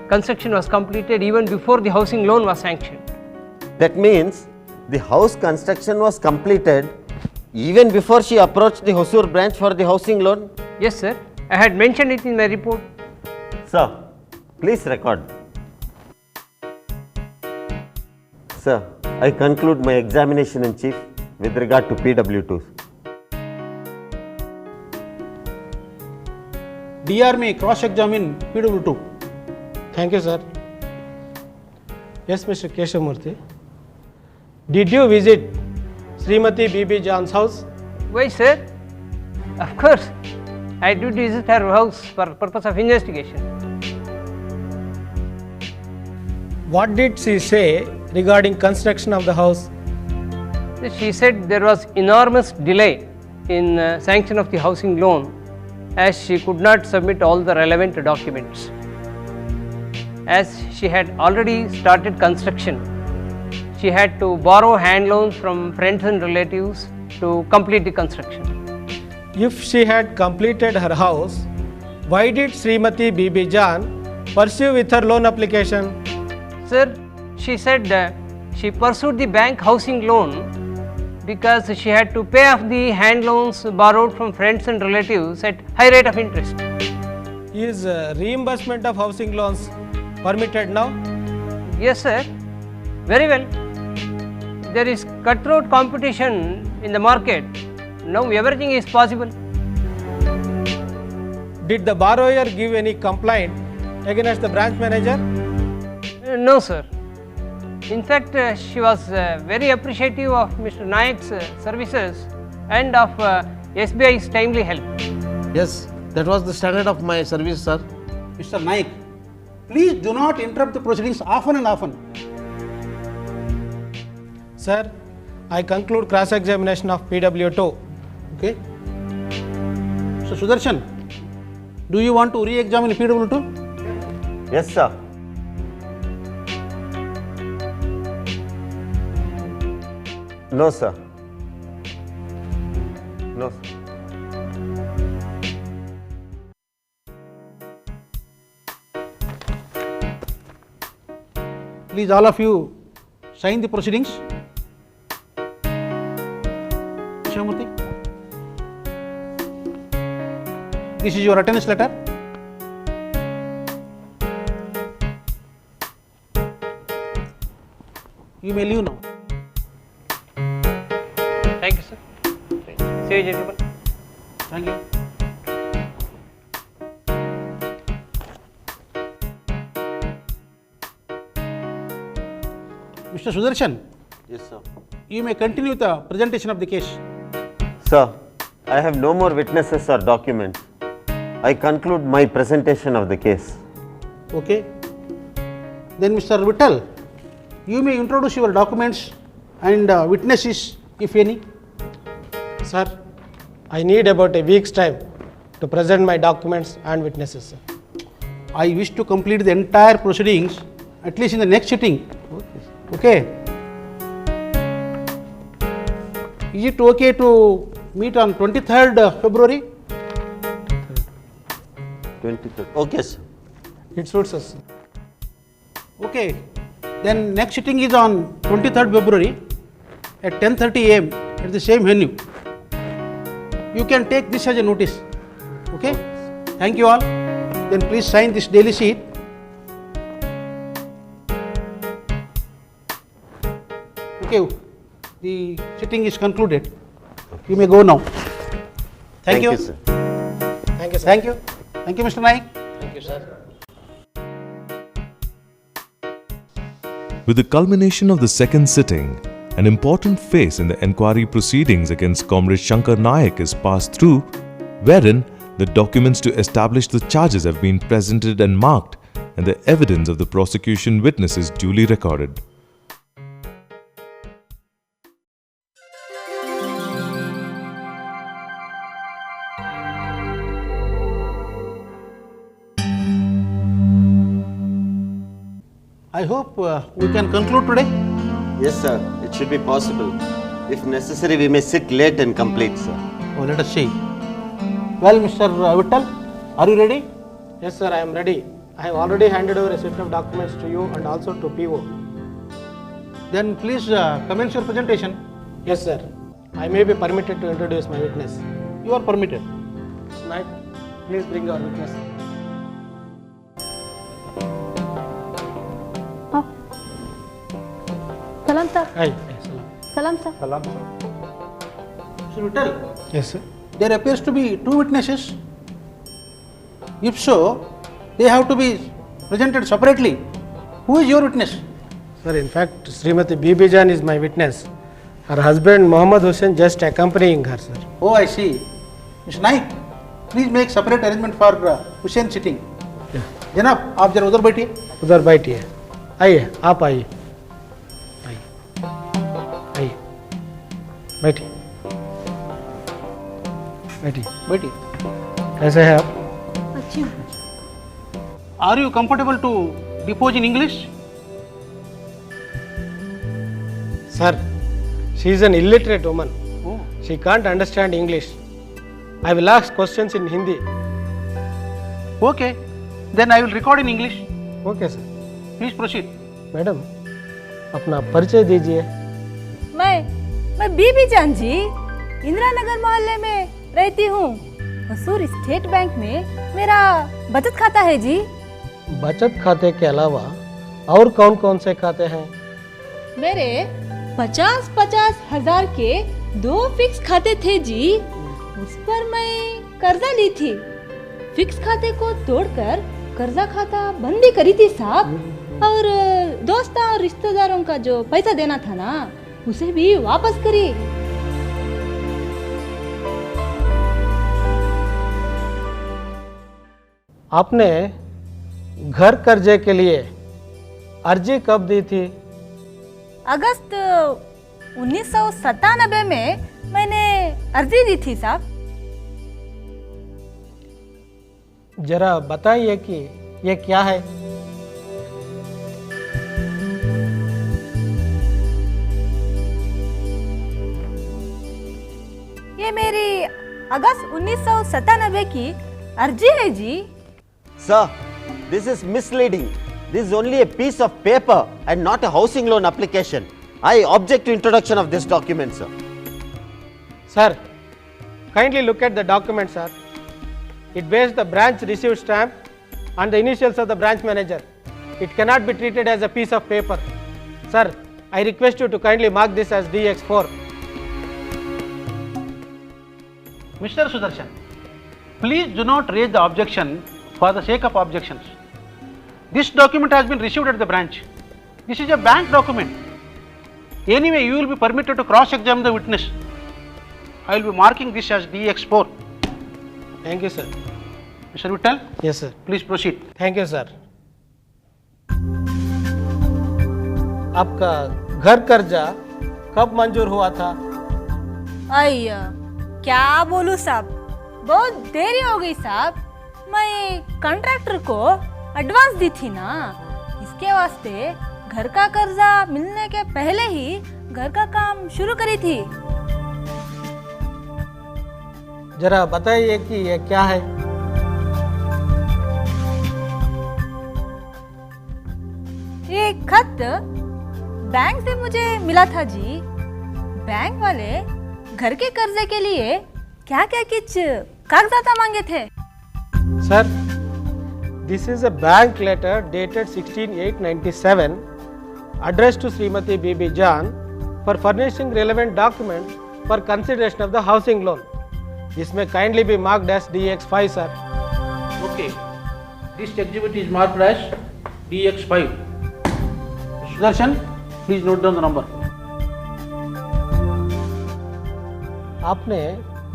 construction was completed even before the housing loan was sanctioned. That means the house construction was completed even before she approached the Hosur branch for the housing loan? Yes, sir. I had mentioned it in my report. Sir, please record. Sir, I conclude my examination in chief with regard to PW2. DR may cross-examine PW2. Thank you, sir. Yes, Mr. Keshav Murthy. Did you visit Srimati Bibi Jan's house? Why, sir? Of course. I did visit her house for purpose of investigation. What did she say regarding construction of the house? She said there was enormous delay in sanction of the housing loan as she could not submit all the relevant documents. As she had already started construction, she had to borrow hand loans from friends and relatives to complete the construction. If she had completed her house, why did Srimati Bibi Jan pursue with her loan application? Sir, she said she pursued the bank housing loan because she had to pay off the hand loans borrowed from friends and relatives at high rate of interest. Is reimbursement of housing loans permitted now? Yes, sir. Very well. There is cutthroat competition in the market. Now everything is possible. Did the borrower give any complaint against the branch manager? No, sir. In fact, she was very appreciative of Mr. Naik's services and of SBI's timely help. Yes, that was the standard of my service, sir. Mr. Naik, please do not interrupt the proceedings often and often. Sir, I conclude cross-examination of PW2. Okay. So, Sudarshan, Do you want to re-examine PW2? Yes, sir. No, sir. No, sir. Please, all of you, sign the proceedings. Shyamurthy, this is your attendance letter. You may leave now. Thank you, sir. See you, gentlemen. Thank you. Mr. Sudarshan, Yes, sir. you may continue the presentation of the case. Sir, I have no more witnesses or documents. I conclude my presentation of the case. Okay. Then Mr. Vittal, you may introduce your documents and witnesses, if any. Sir, I need about a week's time to present my documents and witnesses, sir. I wish to complete the entire proceedings at least in the next sitting. Okay. Is it okay to meet on 23rd February? 23rd. Okay, sir. It suits us, sir. Okay. Then next sitting is on 23rd February at 10:30 am at the same venue. You can take this as a notice. Okay. Thank you all. Then please sign this daily sheet. Okay. The sitting is concluded. You may go now. Thank you. sir. Thank you, sir. Thank you. Thank you, Mr. Naik. Thank you, sir. With the culmination of the second sitting, an important phase in the enquiry proceedings against Comrade Shankar Naik is passed through, wherein the documents to establish the charges have been presented and marked, and the evidence of the prosecution witnesses duly recorded. I hope we can conclude today. Yes, sir. It should be possible. If necessary, we may sit late and complete, sir. Oh, let us see. Well, Mr. Vittal, are you ready? Yes, sir, I am ready. I have already handed over a set of documents to you and also to PO. Then please commence your presentation. Yes, sir. I may be permitted to introduce my witness. You are permitted. Tonight, please bring your witness. Salam sir. Hi. Salam. Salam sir. Salam, sir. Mr. Vittal, Yes, sir. there appears to be two witnesses. If so, they have to be presented separately. Who is your witness? Sir, in fact, Srimati Bibi Jan is my witness. Her husband Mohammad Hussain just accompanying her, sir. Oh, I see. Mr. Naik, please make separate arrangement for Hussain sitting. जनाब, आप जरा उधर बैठिए. उधर बैठिए. आइए, आप आइए. आइए. बैठिए. बैठिए. बैठिए. कैसे हैं आप? अच्छी हूँ. Are you comfortable to depose in English? Sir, she is an illiterate woman. Oh. She can't understand English. I will ask questions in Hindi. Okay. Then I will record in English. Okay, sir. Please proceed. Madam, अपना परिचय दीजिए. मैं बीबी जान जी इंदिरा नगर मोहल्ले में रहती हूँ. हसूर state bank में मेरा बचत खाता है जी. बचत खाते के अलावा और कौन कौन से खाते हैं? मेरे 50-50 हजार के 2 फिक्स खाते थे जी. उस पर मैं कर्जा ली थी. फिक्स खाते को तोड़कर कर्जा खाता बंदी करी थी साहब. और दोस्तों और रिश्तेदारों का जो पैसा देना था ना, उसे भी वापस करी. आपने घर कर्जे के लिए अर्जी कब दी थी? अगस्त 1997 में मैंने अर्जी दी थी साहब. जरा बताइए कि ये क्या है? ये मेरी अगस्त 1997 की अर्जी है जी। Sir, this is misleading. This is only a piece of paper and not a housing loan application. I object to introduction of this document, sir. Sir, kindly look at the document, sir. It bears the branch received stamp and the initials of the branch manager. It cannot be treated as a piece of paper. Sir, I request you to kindly mark this as DX4. Mr. Sudarshan, please do not raise the objection for the sake of objections. This document has been received at the branch. This is a bank document. Anyway, you will be permitted to cross-examine the witness. I will be marking this as DX4. Thank you, sir. Mr. Vittal? Yes, sir. Please proceed. Thank you, sir. आपका घर कर्जा कब मंजूर हुआ था? अय्या, क्या बोलूं साहब, बहुत देरी हो गई साहब। मैं कॉन्ट्रैक्टर को एडवांस दी थी ना, इसके वास्ते घर का कर्जा मिलने के पहले ही घर का काम शुरू करी थी। जरा बताइए कि ये क्या है? ये खत बैंक से मुझे मिला था जी। बैंक वाले घर के कर्जे के लिए क्या क्या कुछ कागजात मांगे थे। Sir, this is a bank letter dated 16/8/97 addressed to Srimati B.B. John for furnishing relevant documents for consideration of the housing loan. This may kindly be marked as DX5, sir. Okay. This exhibit is marked as DX5. Sudarshan, please note down the number. आपने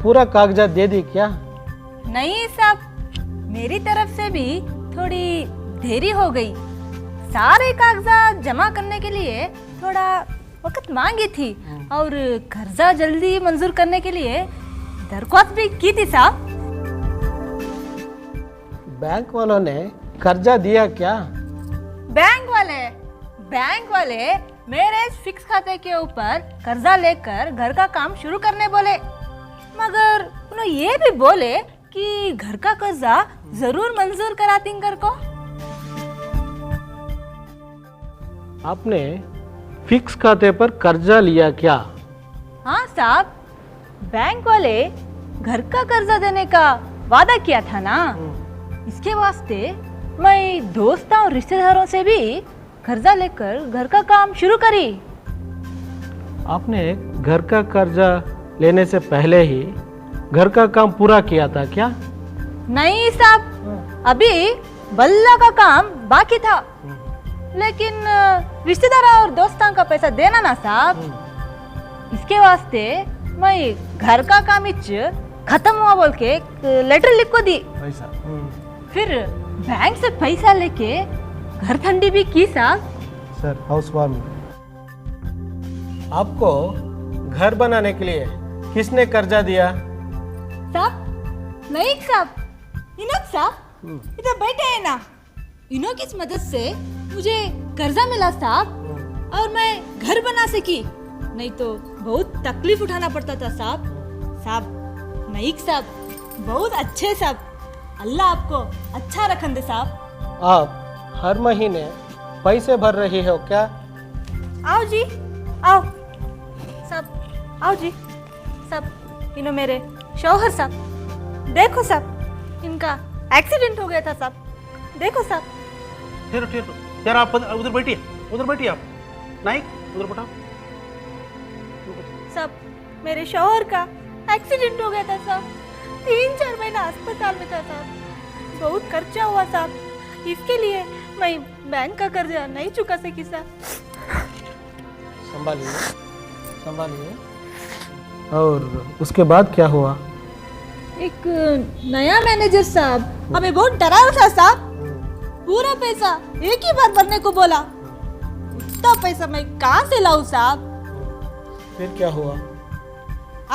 पूरा कागजात दे दी क्या? नहीं साहब, मेरी तरफ से भी थोड़ी देरी हो गई। सारे कागजात जमा करने के लिए थोड़ा वक्त मांगी थी और कर्जा जल्दी मंजूर करने के लिए दरख्वास्त भी की थी साहब। बैंक वालों ने कर्जा दिया क्या? बैंक वाले मेरे फिक्स खाते के ऊपर कर्जा लेकर घर का काम शुरू करने बोले, मगर उन्होंने ये भी बोले कि घर का कर्जा जरूर मंजूर कराती कर को। आपने फिक्स खाते पर कर्जा लिया क्या? हाँ साहब, बैंक वाले घर का कर्जा देने का वादा किया था ना, इसके वास्ते मैं दोस्तों और रिश्तेदारों से भी कर्जा लेकर घर का काम शुरू करी। आपने घर का कर्जा लेने से पहले ही घर का काम पूरा किया था क्या? नहीं साहब, अभी बल्ला का काम बाकी था, लेकिन रिश्तेदार और दोस्तों का पैसा देना ना साहब, इसके वास्ते मैं घर का काम खत्म हुआ बोल के लेटर लिख को दी। पैसा फिर बैंक से पैसा लेके घर ठंडी भी की साहब। Sir, house warming. आपको घर बनाने के लिए किसने कर्जा दिया? साहब, नहीं साहब, इनोक साहब इधर बैठे हैं ना, इनों की मदद से मुझे कर्जा मिला साहब और मैं घर बना सकी, नहीं तो बहुत तकलीफ उठाना पड़ता था साहब। साहब, नहीं साहब, बहुत अच्छे साहब, अल्लाह आपको अच्छा रखन दे साहब। आप हर महीने पैसे भर रही हो क्या? आओ जी, आओ सब, आओ जी सब। इन्हों मेरे शौहर साहब, देखो साहब, इनका एक्सीडेंट हो गया था साहब, देखो साहब। ठहरो, यार आप उधर बैठिए आप। नाइक, उधर बैठाओ। सब, मेरे शौहर का एक्सीडेंट हो गया था साहब, 3-4 महीना अस्पताल में था साहब, बहुत खर्चा हुआ साहब, इसके लिए मैं बैंक का कर्जा नहीं चुका सकी साहब। संभालिए। और उसके बाद क्या हुआ? एक नया मैनेजर साहब हमें बहुत डराया था साहब, पूरा पैसा एक ही बार भरने को बोला। उतना पैसा मैं कहाँ से लाऊं साहब? फिर क्या हुआ?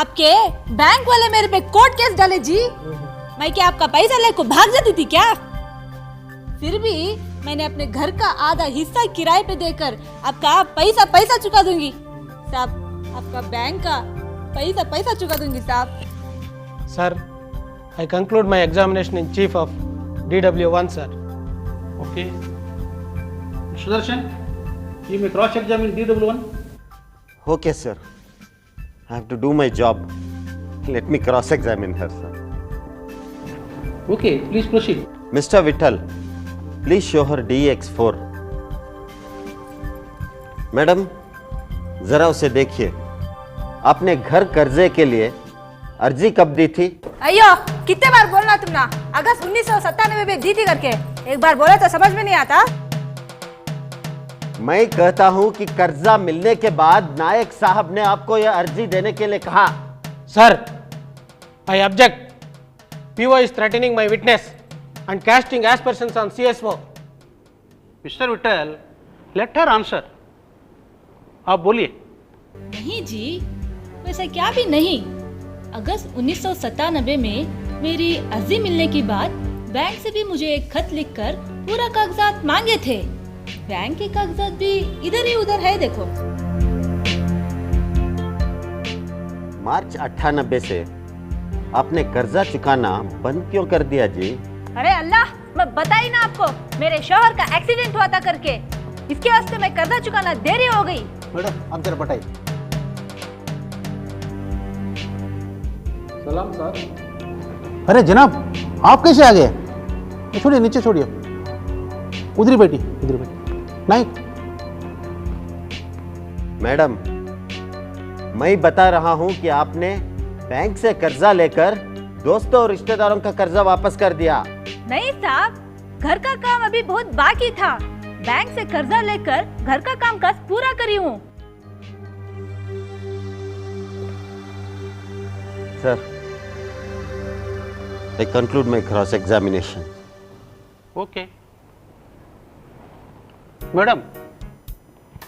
आपके बैंक वाले मेरे पे कोर्ट केस डाले जी, मैं क्या आपका पैसा लेकर भाग जाती थी क्या? फिर भी मैंने अपने घर का आधा हिस्सा किराए पे देकर आपका पैसा चुका दूंगी साहब। आपका बैंक का पैसा चुका दूंगी साहब। Sir, I conclude my examination in chief of DW1, sir. Okay. Sudarshan, you may cross-examine DW1. Okay, sir. I have to do my job. Let me cross-examine her, sir. Okay, please proceed. Mr. Vittal, please show her DX4. Madam, जरा उसे देखिए। आपने घर कर्जे के लिए अर्जी कब दी थी? अयो, कितने बार बोलना तुम ना? अगस्त 1997 में दी थी करके। एक बार बोले तो समझ में नहीं आता। मैं कहता हूं कि कर्जा मिलने के बाद नायक साहब ने आपको यह अर्जी देने के लिए कहा। Sir, I object. PO is threatening my witness and casting aspersions on CSO. Mr. Vittal, let her answer. आप बोलिए। नहीं जी, वैसा क्या भी नहीं। अगस्त 1997 में मेरी अर्जी मिलने के बाद बैंक से भी मुझे एक खत लिखकर पूरा कागजात मांगे थे। बैंक के कागजात भी इधर ही उधर है, देखो। मार्च 98 से आपने कर्जा चुकाना बंद क्यों कर दिया जी? अरे अल्लाह, मैं बताई ना आपको, मेरे शौहर का एक्सीडेंट हुआ था करके। इसके वास्ते मैं कर्जा चुकाना देरी हो गई। मैडम, आप जरा बताइए। सलाम सर। अरे जनाब, आप कैसे आ गए? छोड़िए, नीचे छोड़िए। उधर ही बैठी। नहीं मैडम, मैं बता रहा हूं कि आपने बैंक से कर्जा लेकर दोस्तों और रिश्तेदारों का कर्जा वापस कर दिया। नहीं साहब, घर का काम अभी बहुत बाकी था। बैंक से कर्जा लेकर घर का कामकाज पूरा करी हूँ। Sir, I conclude my cross-examination. Okay. Madam,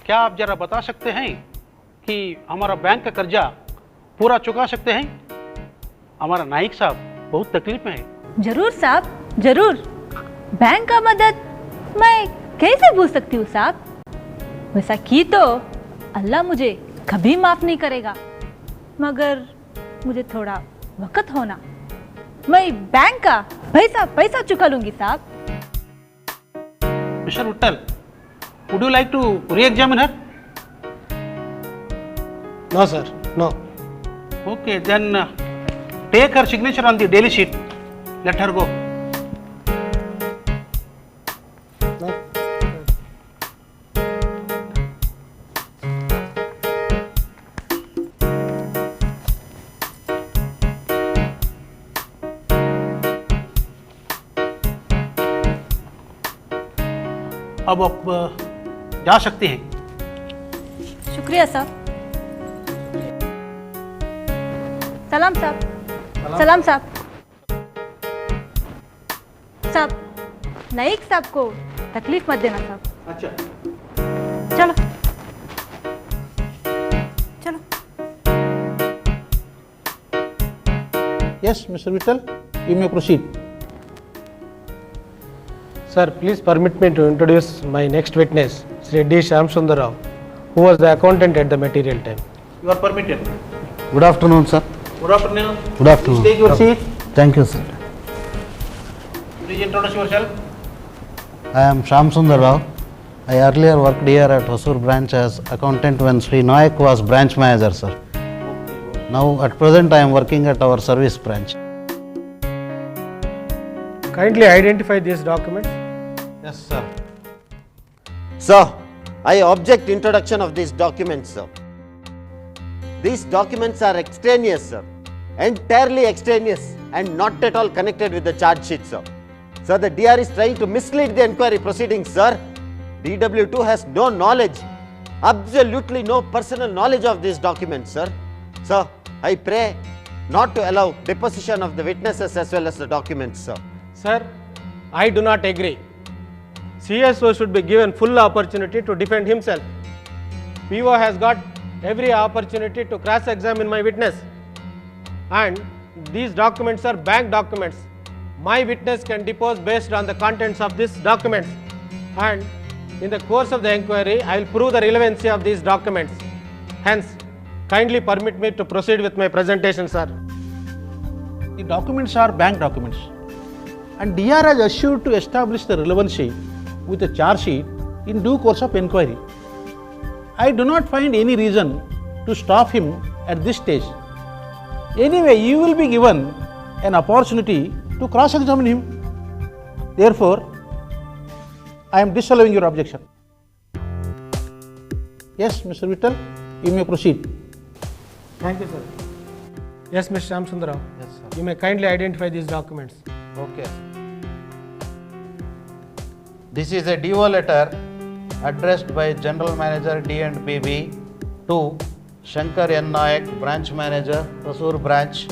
क्या आप जरा बता सकते हैं कि हमारा बैंक का कर्जा पूरा चुका सकते हैं? हमारा नाइक साहब बहुत तकलीफ में है। जरूर साहब, जरूर। बैंक का मदद मैं कैसे भूल सकती हूँ साहब? वैसा की तो अल्लाह मुझे कभी माफ नहीं करेगा, मगर मुझे थोड़ा वक्त होना, मैं बैंक का पैसा चुका लूंगी साहब। Mister Vitthal, would you like to re-examine her? No, sir. No. Okay, then take her signature on the daily sheet. Let her go. अब आप जा सकते हैं। शुक्रिया साहब। सलाम साहब। सलाम साहब। साहब, नाइक साहब को तकलीफ मत देना साहब। अच्छा, चलो चलो। Yes, Mr. Vittal, you may proceed. Sir, please permit me to introduce my next witness, Sri D. Shamsundar Rao, who was the accountant at the material time. You are permitted. Good afternoon, sir. Good afternoon. Good afternoon. Please take your seat. Thank you, sir. Please introduce yourself. I am Shamsundar Rao. I earlier worked here at Hosur branch as accountant when Sri Nayak was branch manager, sir. Now at present I am working at our service branch. Kindly identify these documents. Yes, sir. Sir, I object introduction of these documents, sir. These documents are extraneous, sir. Entirely extraneous and not at all connected with the charge sheet, sir. Sir, the DR is trying to mislead the inquiry proceedings, sir. DW2 has no knowledge, absolutely no personal knowledge of these documents, sir. Sir, I pray not to allow deposition of the witnesses as well as the documents, sir. Sir, I do not agree. CSO should be given full opportunity to defend himself. PO has got every opportunity to cross-examine my witness. And these documents are bank documents My witness can depose based on the contents of these documents, and in the course of the inquiry, I will prove the relevancy of these documents. Hence, kindly permit me to proceed with my presentation, sir. The documents are bank documents, and DR has assured to establish the relevancy with a charge sheet in due course of inquiry. I do not find any reason to stop him at this stage. Anyway, you will be given an opportunity to cross-examine him. Therefore, I am disallowing your objection. Yes, Mr. Vittal, you may proceed. Thank you, sir. Yes, Mr. Shyamsundar. Yes, sir. You may kindly identify these documents. Okay. This is a DO letter addressed by General Manager D&BB to Shankar N. Nayak, Branch Manager, Hosur Branch,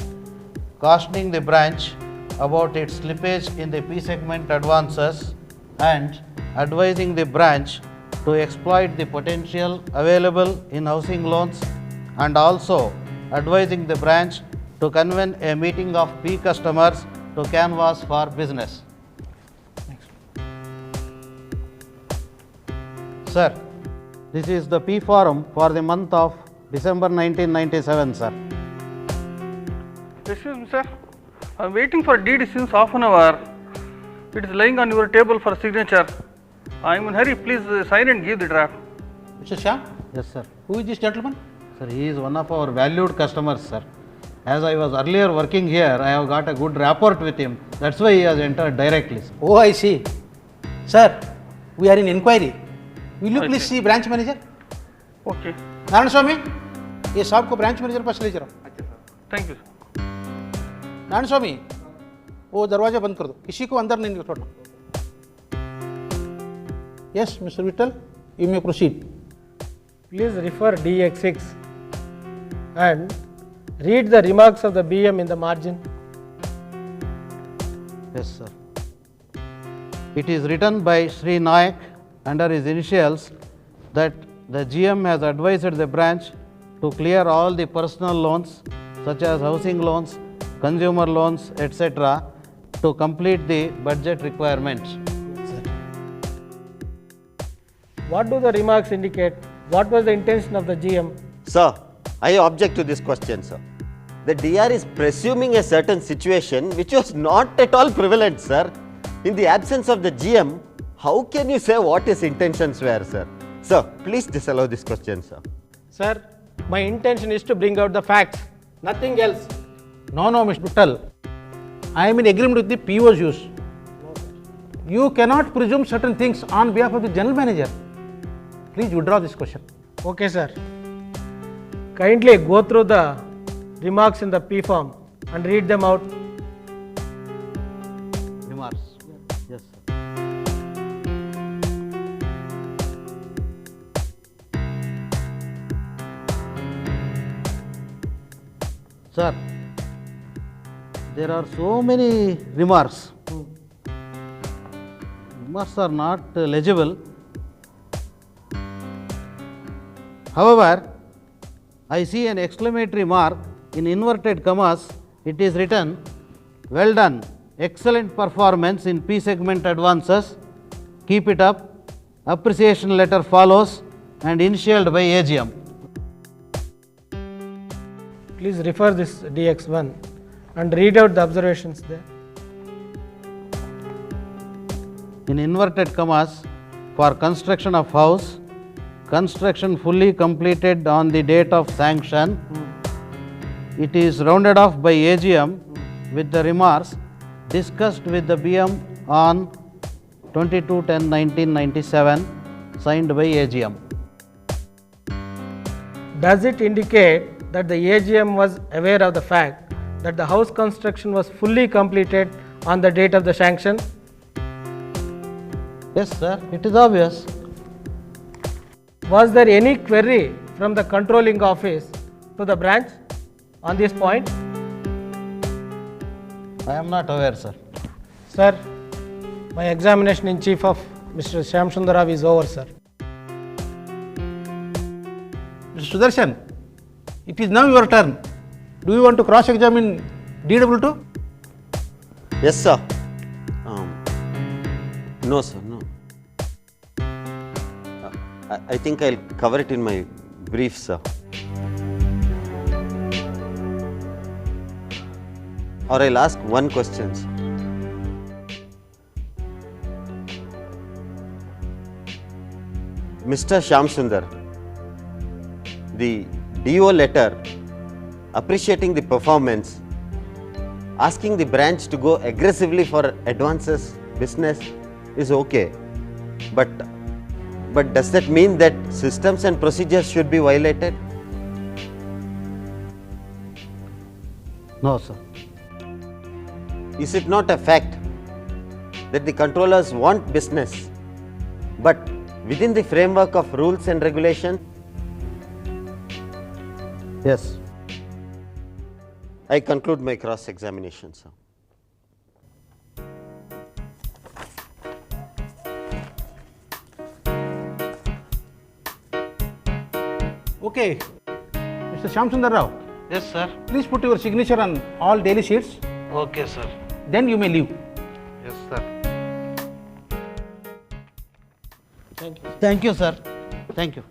cautioning the branch about its slippage in the P segment advances and advising the branch to exploit the potential available in housing loans, and also advising the branch to convene a meeting of P customers to canvass for business. Sir, this is the P form for the month of December 1997, sir. Excuse me, sir. I am waiting for deed since half an hour. It is lying on your table for signature. I am in hurry. Please sign and give the draft. Mr. Shah, Yes, sir. who is this gentleman? Sir, he is one of our valued customers, sir. As I was earlier working here, I have got a good rapport with him. That's why he has entered directly. Sir. Oh, I see. Sir, we are in inquiry. Will you I please see. see branch manager? Okay. Narayan स्वामी, ये साहब को branch manager पास ले जाओ. Thank you. Narayan स्वामी, वो दरवाजा बंद कर दो, किसी को अंदर नहीं छोड़ना. Yes, Mr. Vittal, you may proceed. Please refer DX6 and read the remarks of the BM in the margin. Yes, sir. It is written by Sri Nayak under his initials that the GM has advised the branch to clear all the personal loans such as housing loans, consumer loans, etc. to complete the budget requirements. What do the remarks indicate? What was the intention of the GM? Sir, I object to this question, sir. The DR is presuming a certain situation which was not at all prevalent, sir. In the absence of the GM, how can you say what his intentions were, sir? Sir, please disallow this question, sir. Sir, my intention is to bring out the facts, nothing else. No, Mr. Vittal. I am in agreement with the PO's use. You cannot presume certain things on behalf of the general manager. Please withdraw this question. Okay, sir. Kindly go through the remarks in the P form and read them out. Remarks. Yes, sir. Sir, there are so many remarks. Remarks are not legible. However, I see an exclamatory mark in inverted commas. It is written, "Well done, excellent performance in P segment advances. Keep it up." Appreciation letter follows and initialed by AGM. Please refer this DX1 and read out the observations there. In inverted commas, for construction of house, construction fully completed on the date of sanction. It is rounded off by AGM with the remarks discussed with the BM on 22/10/1997, signed by AGM. Does it indicate that the AGM was aware of the fact that the house construction was fully completed on the date of the sanction? Yes, sir, it is obvious. Was there any query from the controlling office to the branch on this point? I am not aware, sir. Sir, my examination in chief of Mr. Shyamsundar is over, sir. Mr. Sudarshan, it is now your turn. Do you want to cross-examine DW2? Yes, sir. No, sir, no. I think I'll cover it in my brief, sir. Or I'll ask one question, sir. Mr. Shyam Sundar, the DO letter appreciating the performance, asking the branch to go aggressively for advances business is okay. But does that mean that systems and procedures should be violated? No, sir. Is it not a fact that the controllers want business, but within the framework of rules and regulation? Yes. I conclude my cross-examination, sir. Okay. Mr. Shyam Sundar Rao, Yes, sir. please put your signature on all daily sheets. Okay, sir. Then you may leave. Yes, sir. Thank you, sir. Thank you.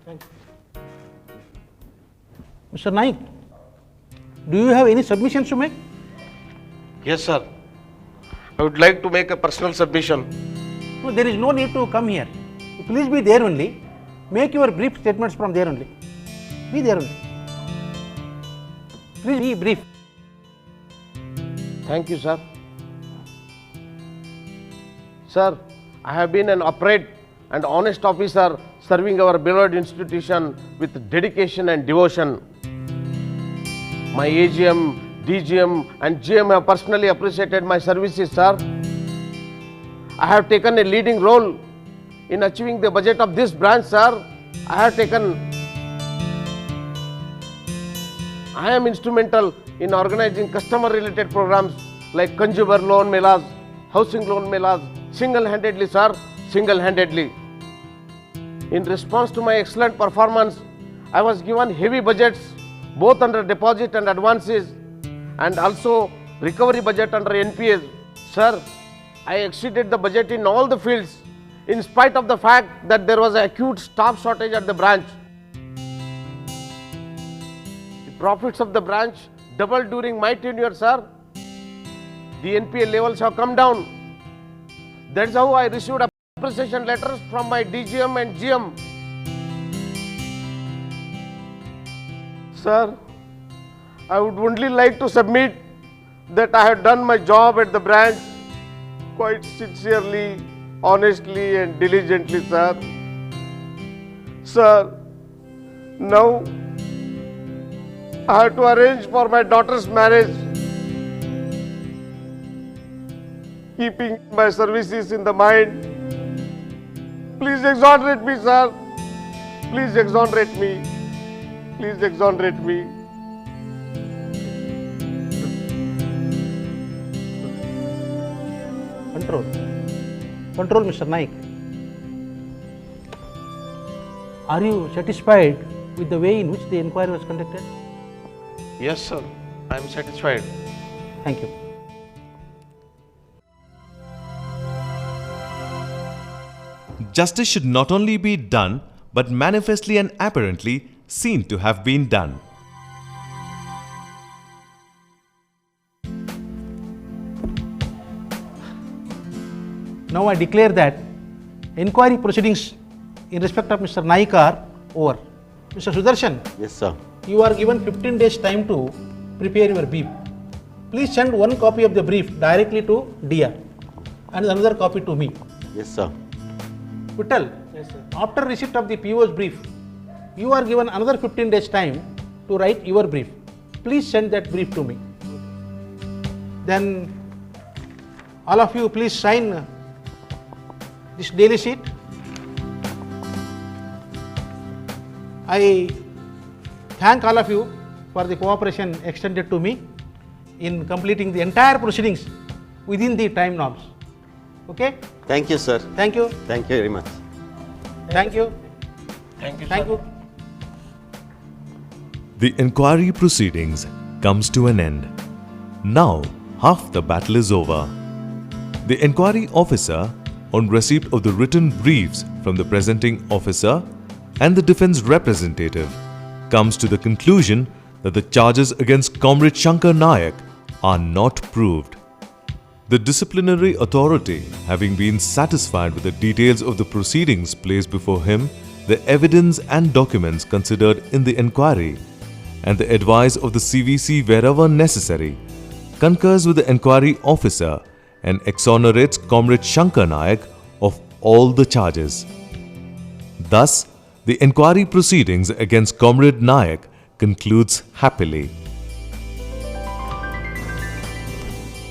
Mr. Naik, do you have any submissions to make? Yes, sir. I would like to make a personal submission. No, there is no need to come here. Please be there only. Make your brief statements from there only. Be there only. Please be brief. Thank you, sir. Sir, I have been an upright and honest officer serving our beloved institution with dedication and devotion. My AGM, DGM and GM have personally appreciated my services, sir. I have taken a leading role in achieving the budget of this branch, sir. I am instrumental in organizing customer related programs like consumer loan melas, housing loan melas, single-handedly, sir, single-handedly. In response to my excellent performance, I was given heavy budgets both under deposit and advances and also recovery budget under NPAs. Sir, I exceeded the budget in all the fields in spite of the fact that there was an acute staff shortage at the branch. The profits of the branch doubled during my tenure, sir. The NPA levels have come down. That's how I received appreciation letters from my DGM and GM. Sir, I would only like to submit that I have done my job at the branch quite sincerely, honestly and diligently, sir. Sir, now I have to arrange for my daughter's marriage. Keeping my services in the mind, please exonerate me, sir. Please exonerate me. Please exonerate me. Control, Mr. Naik. Are you satisfied with the way in which the inquiry was conducted? Yes, sir. I am satisfied. Thank you. Justice should not only be done, but manifestly and apparently seen to have been done. Now I declare that inquiry proceedings in respect of Mr. Naik are over. Mr. Sudarshan, Yes, sir. you are given 15 days time to prepare your brief. Please send one copy of the brief directly to DR and another copy to me. Yes, sir. Vittal, yes, sir. After receipt of the PO's brief, you are given another 15 days time to write your brief. Please send that brief to me. Then all of you please sign this daily sheet. I thank all of you for the cooperation extended to me in completing the entire proceedings within the time norms. Okay? Thank you, sir. Thank you. Thank you very much. Thank you. Thank you, Thank sir. you. The inquiry proceedings comes to an end. Now, half the battle is over. The inquiry officer on receipt of the written briefs from the presenting officer and the defense representative, comes to the conclusion that the charges against Comrade Shankar Nayak are not proved. The disciplinary authority, having been satisfied with the details of the proceedings placed before him, the evidence and documents considered in the enquiry, and the advice of the CVC wherever necessary, concurs with the enquiry officer and exonerates Comrade Shankar Nayak of all the charges. Thus, the enquiry proceedings against Comrade Nayak concludes happily.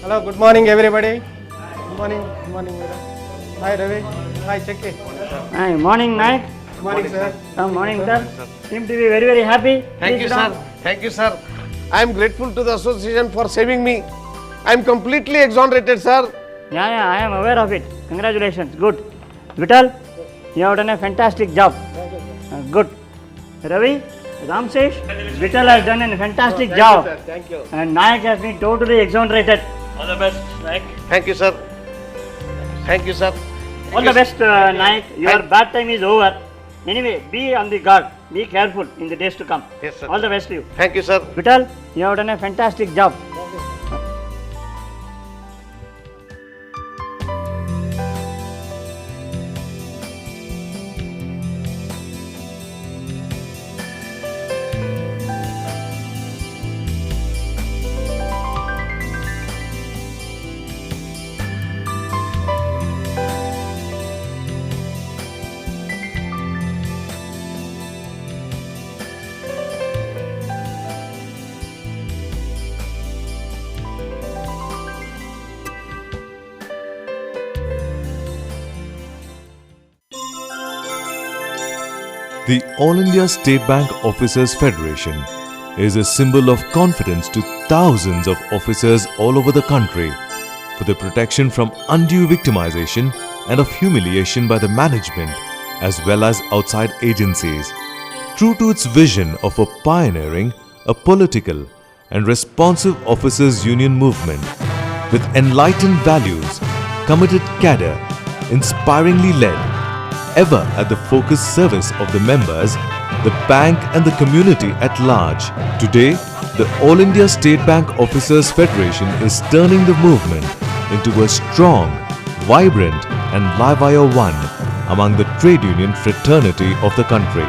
Hello, good morning everybody. Good morning, madam. Hi Ravi. Hi Chakki. Hi, morning, Nayak. Good morning, sir. Morning, sir. Seem to be very, very happy. Thank you, sir. Thank you, sir. I am grateful to the association for saving me. I am completely exonerated, sir. Yeah, I am aware of it. Congratulations. Good. Vital, you have done a fantastic job. Good. Ravi, Ramsesh, Vital has done a fantastic job. Sir. Thank you. And Nayak has been totally exonerated. All the best, Nayak. Thank you, sir. Thank you, sir. All the best, Nayak. Your bad time is over. Anyway, be on the guard. Be careful in the days to come. Yes, sir. All the best to you. Thank you, sir. Vital, you have done a fantastic job. The All India State Bank Officers Federation is a symbol of confidence to thousands of officers all over the country for the protection from undue victimization and of humiliation by the management as well as outside agencies. True to its vision of a pioneering, a political and responsive officers' union movement with enlightened values, committed cadre, inspiringly led, ever at the focused service of the members, the bank and the community at large. Today, the All India State Bank Officers Federation is turning the movement into a strong, vibrant and live-wire one among the trade union fraternity of the country.